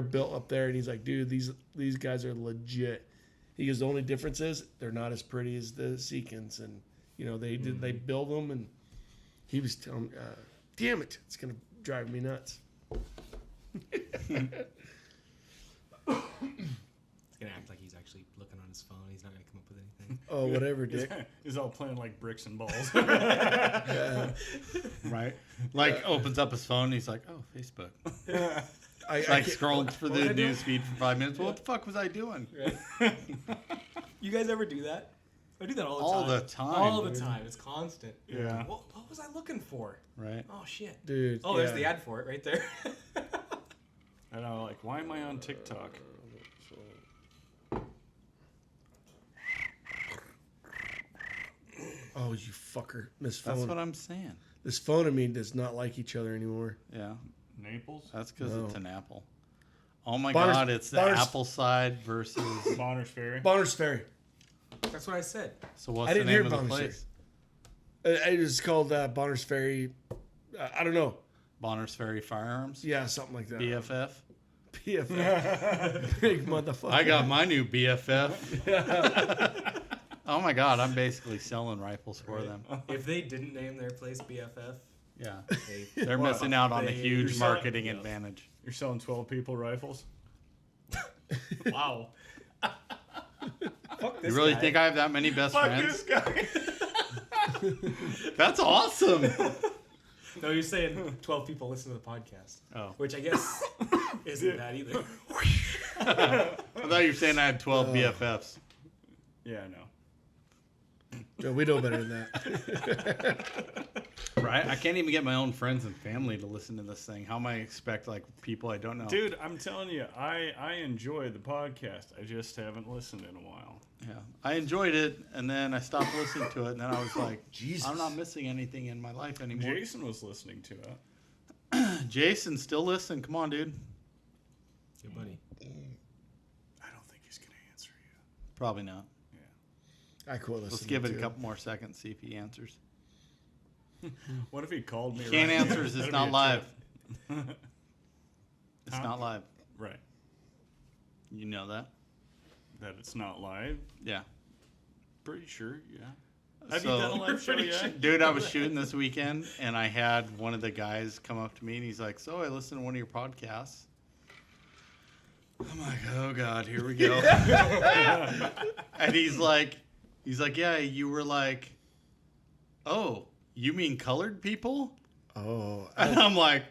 built up there, and he's like, dude, these guys are legit. He goes, the only difference is they're not as pretty as the Seekins, and they build them, and he was telling me, damn it, it's gonna drive me nuts. He's gonna act like he's actually looking on his phone. He's not gonna come up with anything. Oh, whatever, Dick. He's all playing like bricks and balls. Right? Like opens up his phone and he's like, oh, Facebook. I Like can't- scrolled for what was the I doing? news feed for 5 minutes. What the fuck was I doing? Right. You guys ever do that? I do that all the All time. the time, All the dude. time. It's constant. Yeah. What was I looking for? Right? Oh shit. dude. Oh, there's yeah. the ad for it right there. I know, like, why am I on TikTok? Oh, you fucker! This That's phone. what I'm saying. This phone and me does not like each other anymore. Yeah. Naples? That's because No. it's an apple. Oh my Bonners- God, it's the Bonners- apple side versus. Bonner's Ferry? Bonner's Ferry. That's what I said. So what's I the didn't name hear of the Bonners place? It's called Bonner's Ferry. I don't know. Bonner's Ferry Firearms? Yeah, something like that. BFF? PFF. Big motherfucker. I got my new BFF. Oh my God, I'm basically selling rifles for them. If they didn't name their place BFF, Yeah. they They're missing out on a They- huge you're selling- marketing yeah. advantage. You're selling 12 people rifles? wow. Fuck You this really guy. think I have that many best friends? guy. That's awesome. No, you're saying 12 people listen to the podcast. Oh. Which I guess isn't bad either. I thought you were saying I had 12 BFFs. Yeah, no. No, we know better than that. Right? I can't even get my own friends and family to listen to this thing. How am I expect like people I don't know? Dude, I'm telling you, I enjoy the podcast. I just haven't listened in a while. Yeah. I enjoyed it and then I stopped listening to it and then I was like, Jesus. I'm not missing anything in my life anymore. Jason was listening to it. Jason, still listening. Come on, dude. Your buddy. I don't think he's going to answer you. Probably not. I quit listening. Let's give it to a couple more seconds, see if he answers. What if he called me Can't right answer now? is it's That'd not be a live. trip. It's Huh? not live. Right. You know that? That it's not live? Yeah. Pretty sure, yeah. Have So- you done a live show yet? Dude, I was shooting this weekend and I had one of the guys come up to me and he's like, so I listened to one of your podcasts. I'm like, oh God, here we go. And he's like, yeah, you were like, oh, you mean colored people? Oh, And I'm like,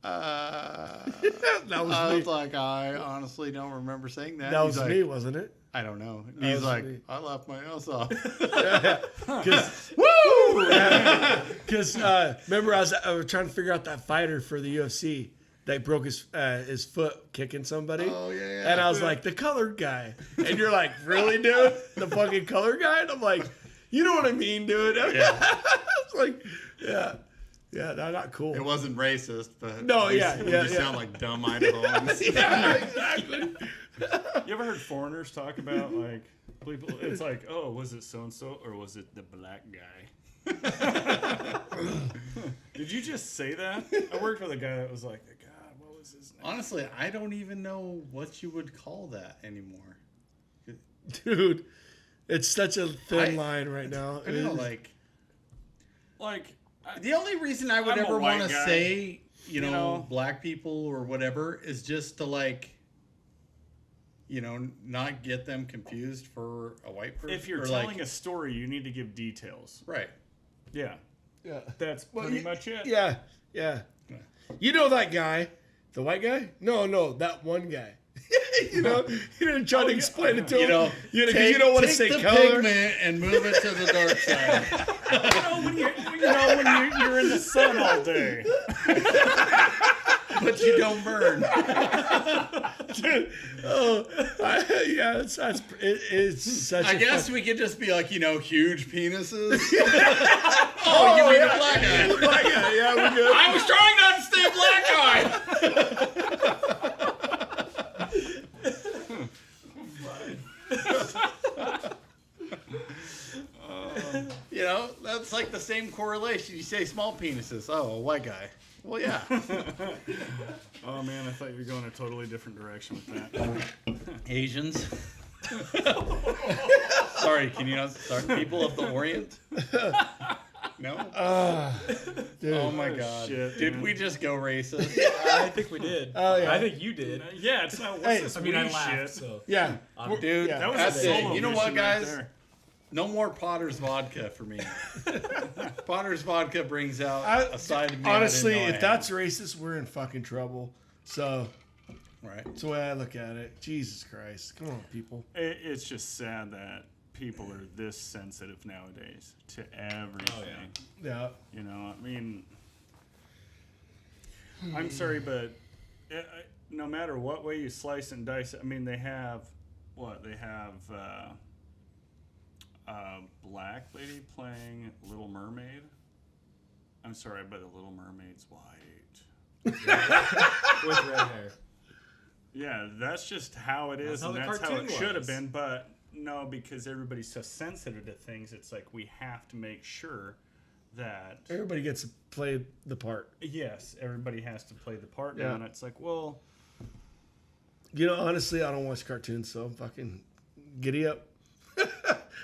that I was was me. like, I honestly don't remember saying that. That He's was like, me, wasn't it? I don't know. That He's was like, me. I laughed my ass off. Because remember, I was trying to figure out that fighter for the UFC that broke his foot kicking somebody. Oh, yeah. And I was like, the colored guy. And you're like, really, dude? The fucking colored guy? And I'm like, you know what I mean, dude? Yeah. It's like, yeah. Yeah, not cool. It wasn't racist, but No, we- yeah, we yeah, just yeah. sound like dumb Idahoans. Yeah, exactly. You ever heard foreigners talk about, like, people? It's like, oh, was it so-and-so or was it the black guy? Did you just say that? I worked with a guy that was like, God, what was his name? Honestly, I don't even know what you would call that anymore. Dude, it's such a thin I- line right now. I know, like, Like, the only reason I would I'm a ever white want to guy, say, you know, know? black people or whatever is just to, like, you know, not get them confused for a white person. if you're or telling like, a story, you need to give details. Right. Yeah, yeah. that's Well, pretty you- much it. Yeah, yeah. You know that guy, the white guy? No, that one guy. You know, you didn't try to explain it to him. You know, you don't want to take say the color. pigment and move it to the dark side. When you're in the sun all day. but you don't burn. Dude, it's such. I guess we could just be like, huge penises. Oh, you mean a black guy? Black guy, yeah, we're good. I was trying not to stay black guy. That's like the same correlation. You say small penises. Oh, a white guy. Well, yeah. Oh man, I thought you were going a totally different direction with that. Asians. Sorry, can you not? Sorry, people of the Orient. No. Dude. Oh my God. Shit, Did man. we just go racist? I think we did. Oh, yeah. I think you did. Yeah, it's not. What's Hey, this I mean, I weed laughed. shit? So Yeah. Dude, Yeah. That was that's a it. solo You know what, mission right guys? there. No more Potter's vodka for me. Potter's vodka brings out a side of me. Honestly, I didn't know if that's racist, we're in fucking trouble. So right. that's the way I look at it. Jesus Christ. Come on, people. It's just sad that people are this sensitive nowadays to everything. Yeah. I mean, I'm sorry, but no matter what way you slice and dice it, I mean, they have what? They have a black lady playing Little Mermaid. I'm sorry, but the Little Mermaid's white. with red hair. Yeah, that's just how it is, That's how and the that's how it cartoon should have was. been. But no, because everybody's so sensitive to things, it's like we have to make sure that Everybody gets to play the part. yes, everybody has to play the part Yeah. now. And it's like, well, Honestly, I don't watch cartoons, so fucking giddy up.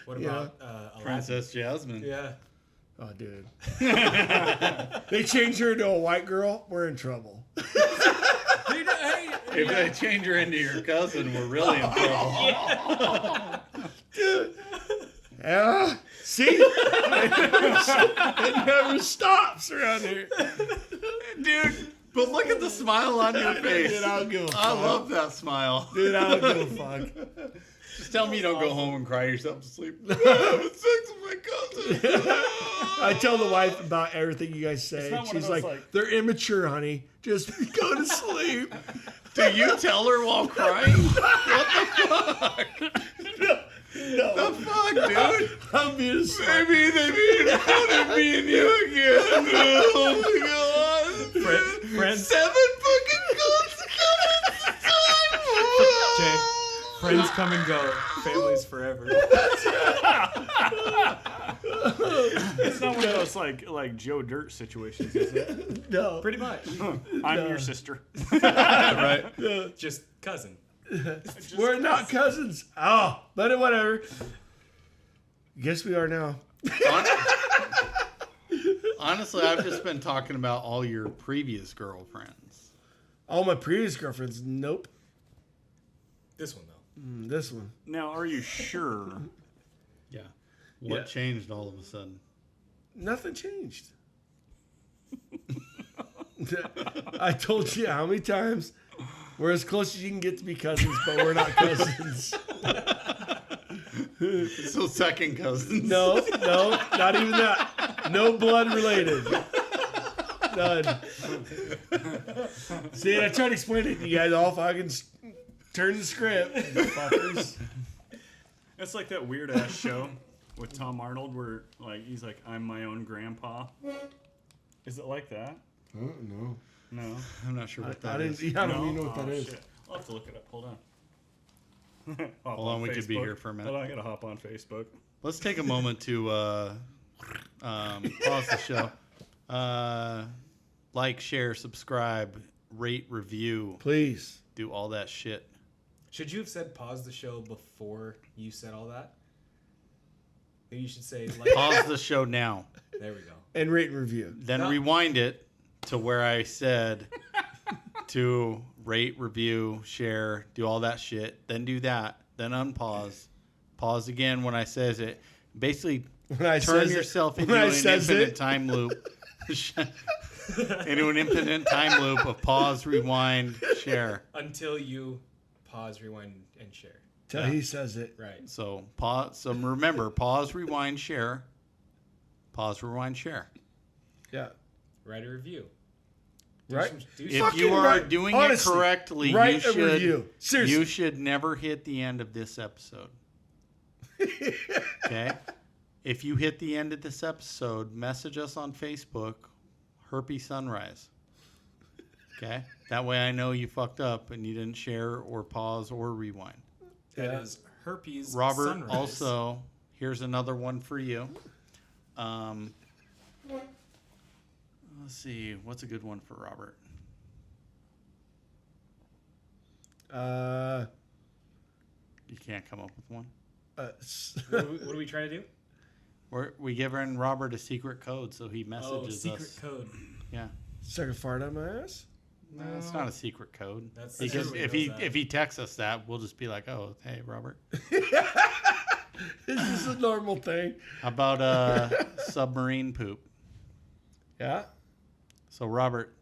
What Yeah. about Aladdin? Princess Jasmine. Yeah. Oh, dude. They change her into a white girl, we're in trouble. If they change her into your cousin, we're really in trouble. Dude. Yeah. See? It never stops around here. Dude, but look at the smile on your face. Dude, I don't give a fuck. I love that smile. Dude, I don't give a fuck. Just tell me you don't go home and cry yourself to sleep. I'm having sex with my cousin. I tell the wife about everything you guys say. not one of She's those, like, they're immature, honey. Just go to sleep. Do you tell her while crying? What the fuck? No. The fuck, dude? I'm being sorry. Maybe they made fun of me and you again. Oh my god. Friends, 7 fucking guns coming Jay, friends come and go. Families forever. it's not one of those like Joe Dirt situations, is it? No. Pretty much. I'm your sister. Right. Just cousin. We're not cousins. Oh, but whatever. Guess we are now. Honestly, I've just been talking about all your previous girlfriends. All my previous girlfriends, nope. This one though. This one. Now, are you sure? Yeah. What Yeah. changed all of a sudden? Nothing changed. I told you how many times we're as close as you can get to be cousins, but we're not cousins. So second cousins. No, not even that. No blood related. None. See, I tried to explain it to you guys all. Fucking turn the script, fuckers. It's like that weird ass show with Tom Arnold where he's like, I'm my own grandpa. Is it like that? No. No. I'm not sure what I that is. didn't. I don't even know what that is. Shit. I'll have to look it up. Hold on. Hold on, we could be here for a minute. Hold on, I gotta hop on Facebook. Let's take a moment to pause the show. Like, share, subscribe, rate, review, Please. do all that shit. Should you have said pause the show before you said all that? Maybe you should say like. Pause the show now. There we go. And rate and review. Then No. rewind it to where I said to rate, review, share, do all that shit. Then do that. Then unpause. Pause again when I says it. Basically, When I turn says it- yourself when into I an says infinite it- time loop. Into an infinite time loop of pause, rewind, share. Until you pause, rewind, and share. Till he says it. Right. So pause. So remember, pause, rewind, share. Pause, rewind, share. Yeah. Write a review. Right? If you are doing honestly, it correctly, write a review. Seriously. you should never hit the end of this episode. Okay? If you hit the end of this episode, message us on Facebook, Herpy Sunrise. Okay? That way I know you fucked up and you didn't share or pause or rewind. That is herpes. Robert, sunrise. also, here's another one for you. Let's see. What's a good one for Robert? You can't come up with one? What are we trying to do? We give Robert a secret code, so he messages secret us. code. Yeah. Suck a fart on my ass? No, it's not a secret code. That's Because everybody knows if he texts us that, we'll just be like, oh, hey, Robert. This is a normal thing. How about submarine poop? Yeah. So, Robert,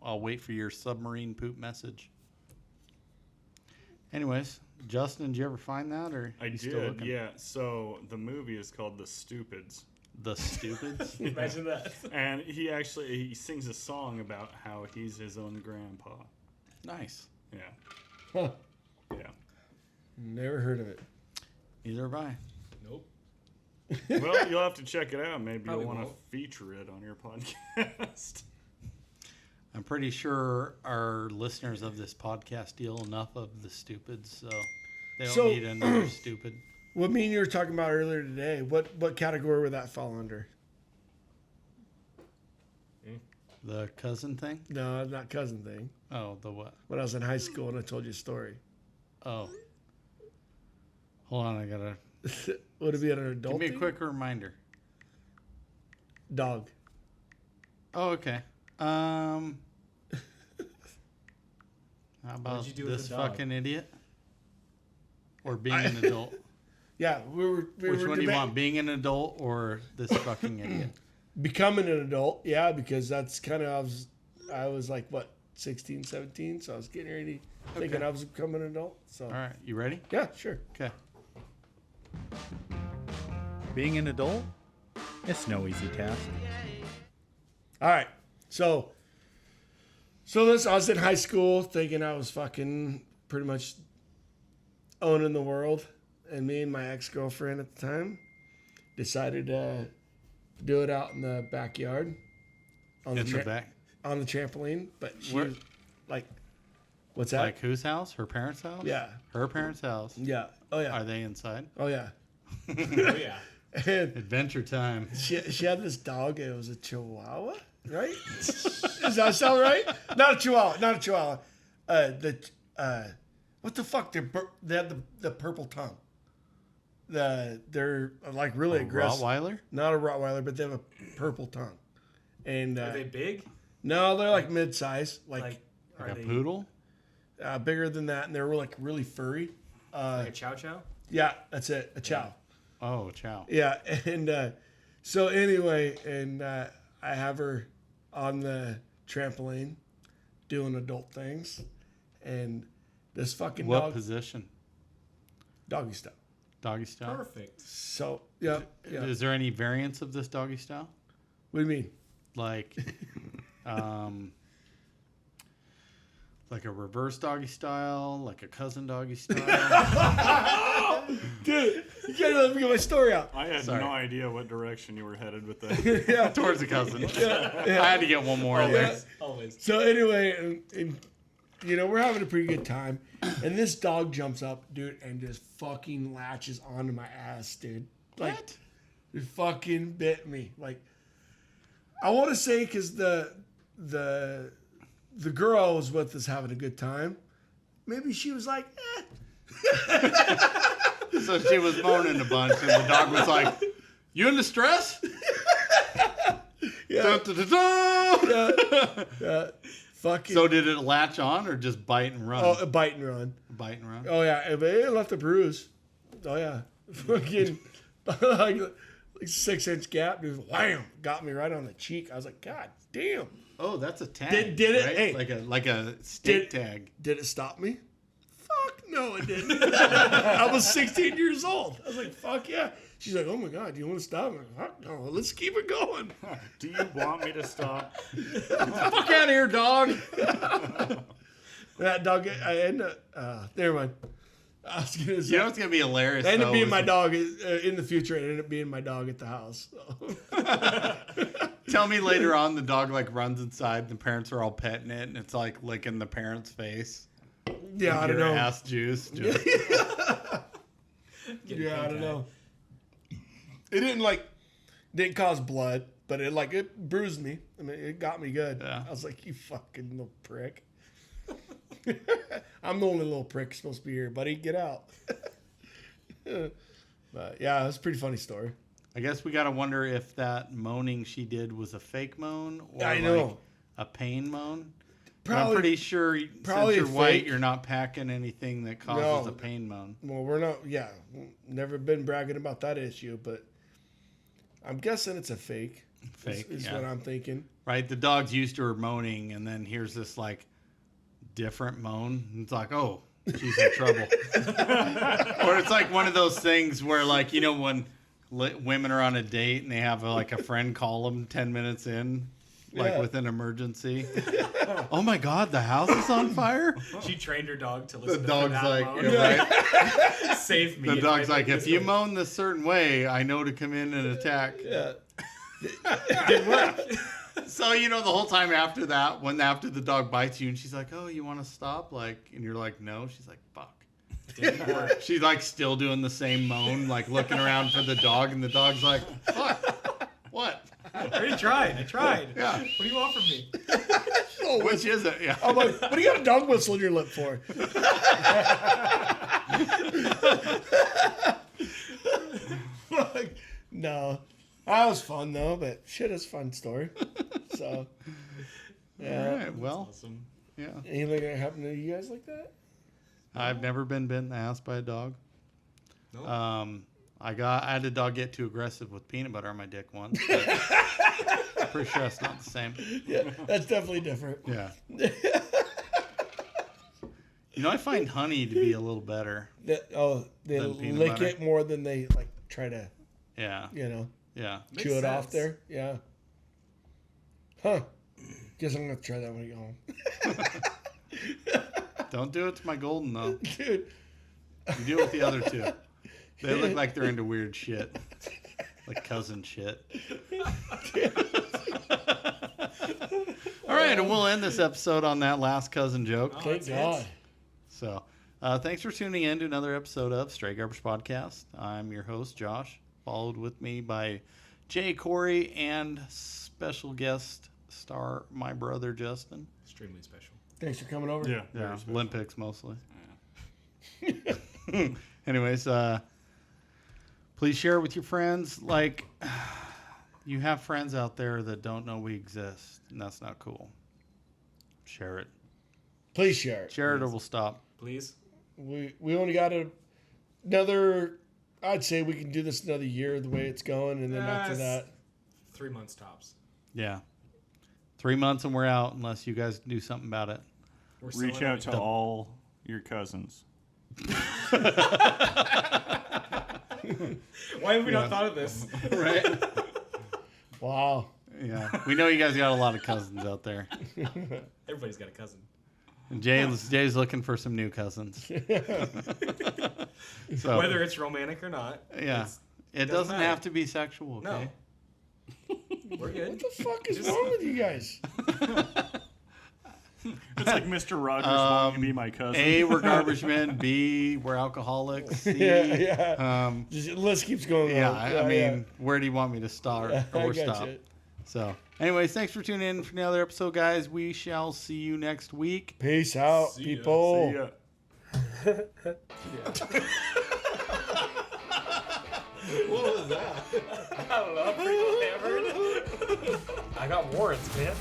I'll wait for your submarine poop message. Anyways, Justin, did you ever find that? Or I you still did, looking? yeah. So the movie is called The Stupids. The Stupids? Imagine that. And he sings a song about how he's his own grandpa. Nice. Yeah. Huh. Yeah. Never heard of it. Neither have I. Nope. Well, you'll have to check it out. Maybe Probably you'll want to won't. feature it on your podcast. I'm pretty sure our listeners of this podcast deal enough of the Stupids, so they don't need another stupid. What me and you were talking about earlier today, what category would that fall under? The cousin thing? No, not cousin thing. Oh, the what? When I was in high school and I told you a story. Oh. Hold on, I gotta... Would it be an adult Give me a thing? quick reminder. Dog. Oh, okay. How about What'd you do with this the dog? fucking idiot? Or being an adult? Yeah, we were Which one do you debating want? Being an adult or this fucking idiot? becoming an adult. Yeah, because that's kind of I was like what 16, 17, so I was getting ready thinking I was becoming an adult. So All right, you ready? yeah, sure. Okay. Being an adult, it's no easy task. All right. So this I was in high school thinking I was fucking pretty much owning the world, and me and my ex-girlfriend at the time decided to do it out in the backyard on It's the her back. on the trampoline, but she Where- was like, what's that? Like whose house? Her parents' house? Yeah. Her parents' house. Yeah. Oh yeah. Are they inside? Oh yeah. Oh yeah. And Adventure time. she had this dog, and it was a Chihuahua, right? Does that sound right? Not a Chihuahua. What the fuck? They had the purple tongue. They're like really aggressive. Rottweiler? Not a Rottweiler, but they have a purple tongue. And Are they big? no, they're like mid-size, Like, like are Like a they poodle? bigger than that, and they're like really furry. like a chow chow? Yeah, that's it, a chow. Oh, chow. Yeah, and so anyway, and I have her on the trampoline doing adult things, and this fucking What dog, position? doggy style. Doggy style? Perfect. So yeah. Is there any variants of this doggy style? What do you mean? Like, like a reverse doggy style, like a cousin doggy style. Dude, you can't let me get my story out. I had Sorry. no idea what direction you were headed with that. Yeah. Towards the cousin. I had to get one more in there. Always. So anyway, and you know, we're having a pretty good time, and this dog jumps up, dude, and just fucking latches onto my ass, dude. Like, it fucking bit me. Like, I want to say because the girl I was with is having a good time. Maybe she was like, eh. So she was moaning a bunch, and the dog was like, "You in distress?" Yeah. Dun, dun, dun, dun. Fucking. So did it latch on or just bite and run? Oh, a bite and run. Bite and run. Oh yeah, but it left a bruise. Oh yeah, fucking like 6-inch gap. Dude, wham, got me right on the cheek. I was like, God damn. Oh, that's a tag. Did it? right? Hey. like a steak Did- tag. Did it stop me? Fuck no, it didn't. I was 16 years old. I was like, fuck yeah. She's like, oh my God, do you want to stop? I'm like, fuck no, let's keep it going. Do you want me to stop? Fuck out of here, dog. That dog, I end up, never mind. I was going to say, You know what's gonna be hilarious? I ended up though, being is- my dog in the future. I ended up being my dog at the house. So. Tell me later on, the dog like runs inside. And the parents are all petting it, and it's like licking the parents' face. Yeah, I don't Your know. ass juice. Just, Yeah, I don't know. It didn't cause blood, but it bruised me. I mean, it got me good. Yeah. I was like, you fucking little prick. I'm the only little prick supposed to be here, buddy. Get out. But yeah, it was a pretty funny story. I guess we gotta wonder if that moaning she did was a fake moan or I know. like a pain moan. Probably- I'm pretty sure probably since you're a white, fake. you're not packing anything that causes No. a pain moan. Well, we're not. Yeah, never been bragging about that issue, but I'm guessing it's a fake. Fake, is yeah. what I'm thinking. Right? The dog's used to her moaning, and then here's this like different moan. And it's like, oh, she's in trouble. Or it's like one of those things where, like, you know, when women are on a date and they have like a friend call them 10 minutes in, like Yeah. with an emergency. Oh my God, the house is on fire. She trained her dog to The listen to dog's that like, moan. yeah, right? Save me. The if dog's I like, make if this you one." moan this certain way, I know to come in and attack. Yeah. Didn't work. So, you know, the whole time after that, after the dog bites you and she's like, oh, you want to stop? Like, and you're like, no. She's like, fuck. Didn't work. She's like still doing the same moan, like looking around for the dog, and the dog's like, fuck. What? I already tried. I tried. Yeah. What do you want from me? Which is it? Yeah. I'm like, what do you got a dog whistle in your lip for? Like, no. That was fun, though, but shit, it's a fun story. So, yeah. All right. Well, Awesome. yeah. Anything that happened to you guys like that? I've never been bitten in the ass by a dog. Nope. I had a dog get too aggressive with peanut butter on my dick once. But pretty sure that's not the same. Yeah, that's definitely different. Yeah. You know, I find honey to be a little better. They Than peanut lick butter. it more than they like try to, Yeah. chew Makes it off sense. there. Yeah. Huh. Guess I'm gonna try that when I get home. Don't do it to my golden though. Dude. You do it with the other two. They look like they're into weird shit. Like cousin shit. All right, and we'll end this episode on that last cousin joke. Oh, Thank that's it. God. So, thanks for tuning in to another episode of Stray Garbage Podcast. I'm your host, Josh, followed with me by Jay, Corey, and special guest star, my brother, Justin. Extremely special. Thanks for coming over. Yeah. Yeah, Olympics mostly. Anyways, please share it with your friends. Like, you have friends out there that don't know we exist, and that's not cool. Share it. Please share it. Share it or we'll stop. Please. We only got another. I'd say we can do this another year the way it's going, and then after Yes. that, 3 months tops. Yeah. 3 months and we're out unless you guys do something about it. We're Reach selling out to it. all your cousins. Why have we not thought of this? Right? wow. Yeah. We know you guys got a lot of cousins out there. Everybody's got a cousin. And Jay's looking for some new cousins. So, Whether it's romantic or not. yeah. It doesn't doesn't matter. have to be sexual, okay? No. We're good. What the fuck is wrong with you guys? It's like Mr. Rogers wanting to be my cousin. A, we're garbage men. B, we're alcoholics. C, Yeah. Just, the list keeps going. yeah, on. I mean, where do you want me to start I or got stop? you. So, anyways, thanks for tuning in for another episode, guys. We shall see you next week. Peace out, See ya. people. See ya. What was that? I don't know. I'm pretty hammered. I got warrants, man.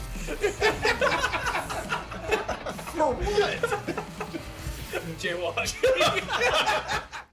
For what? Jaywalk.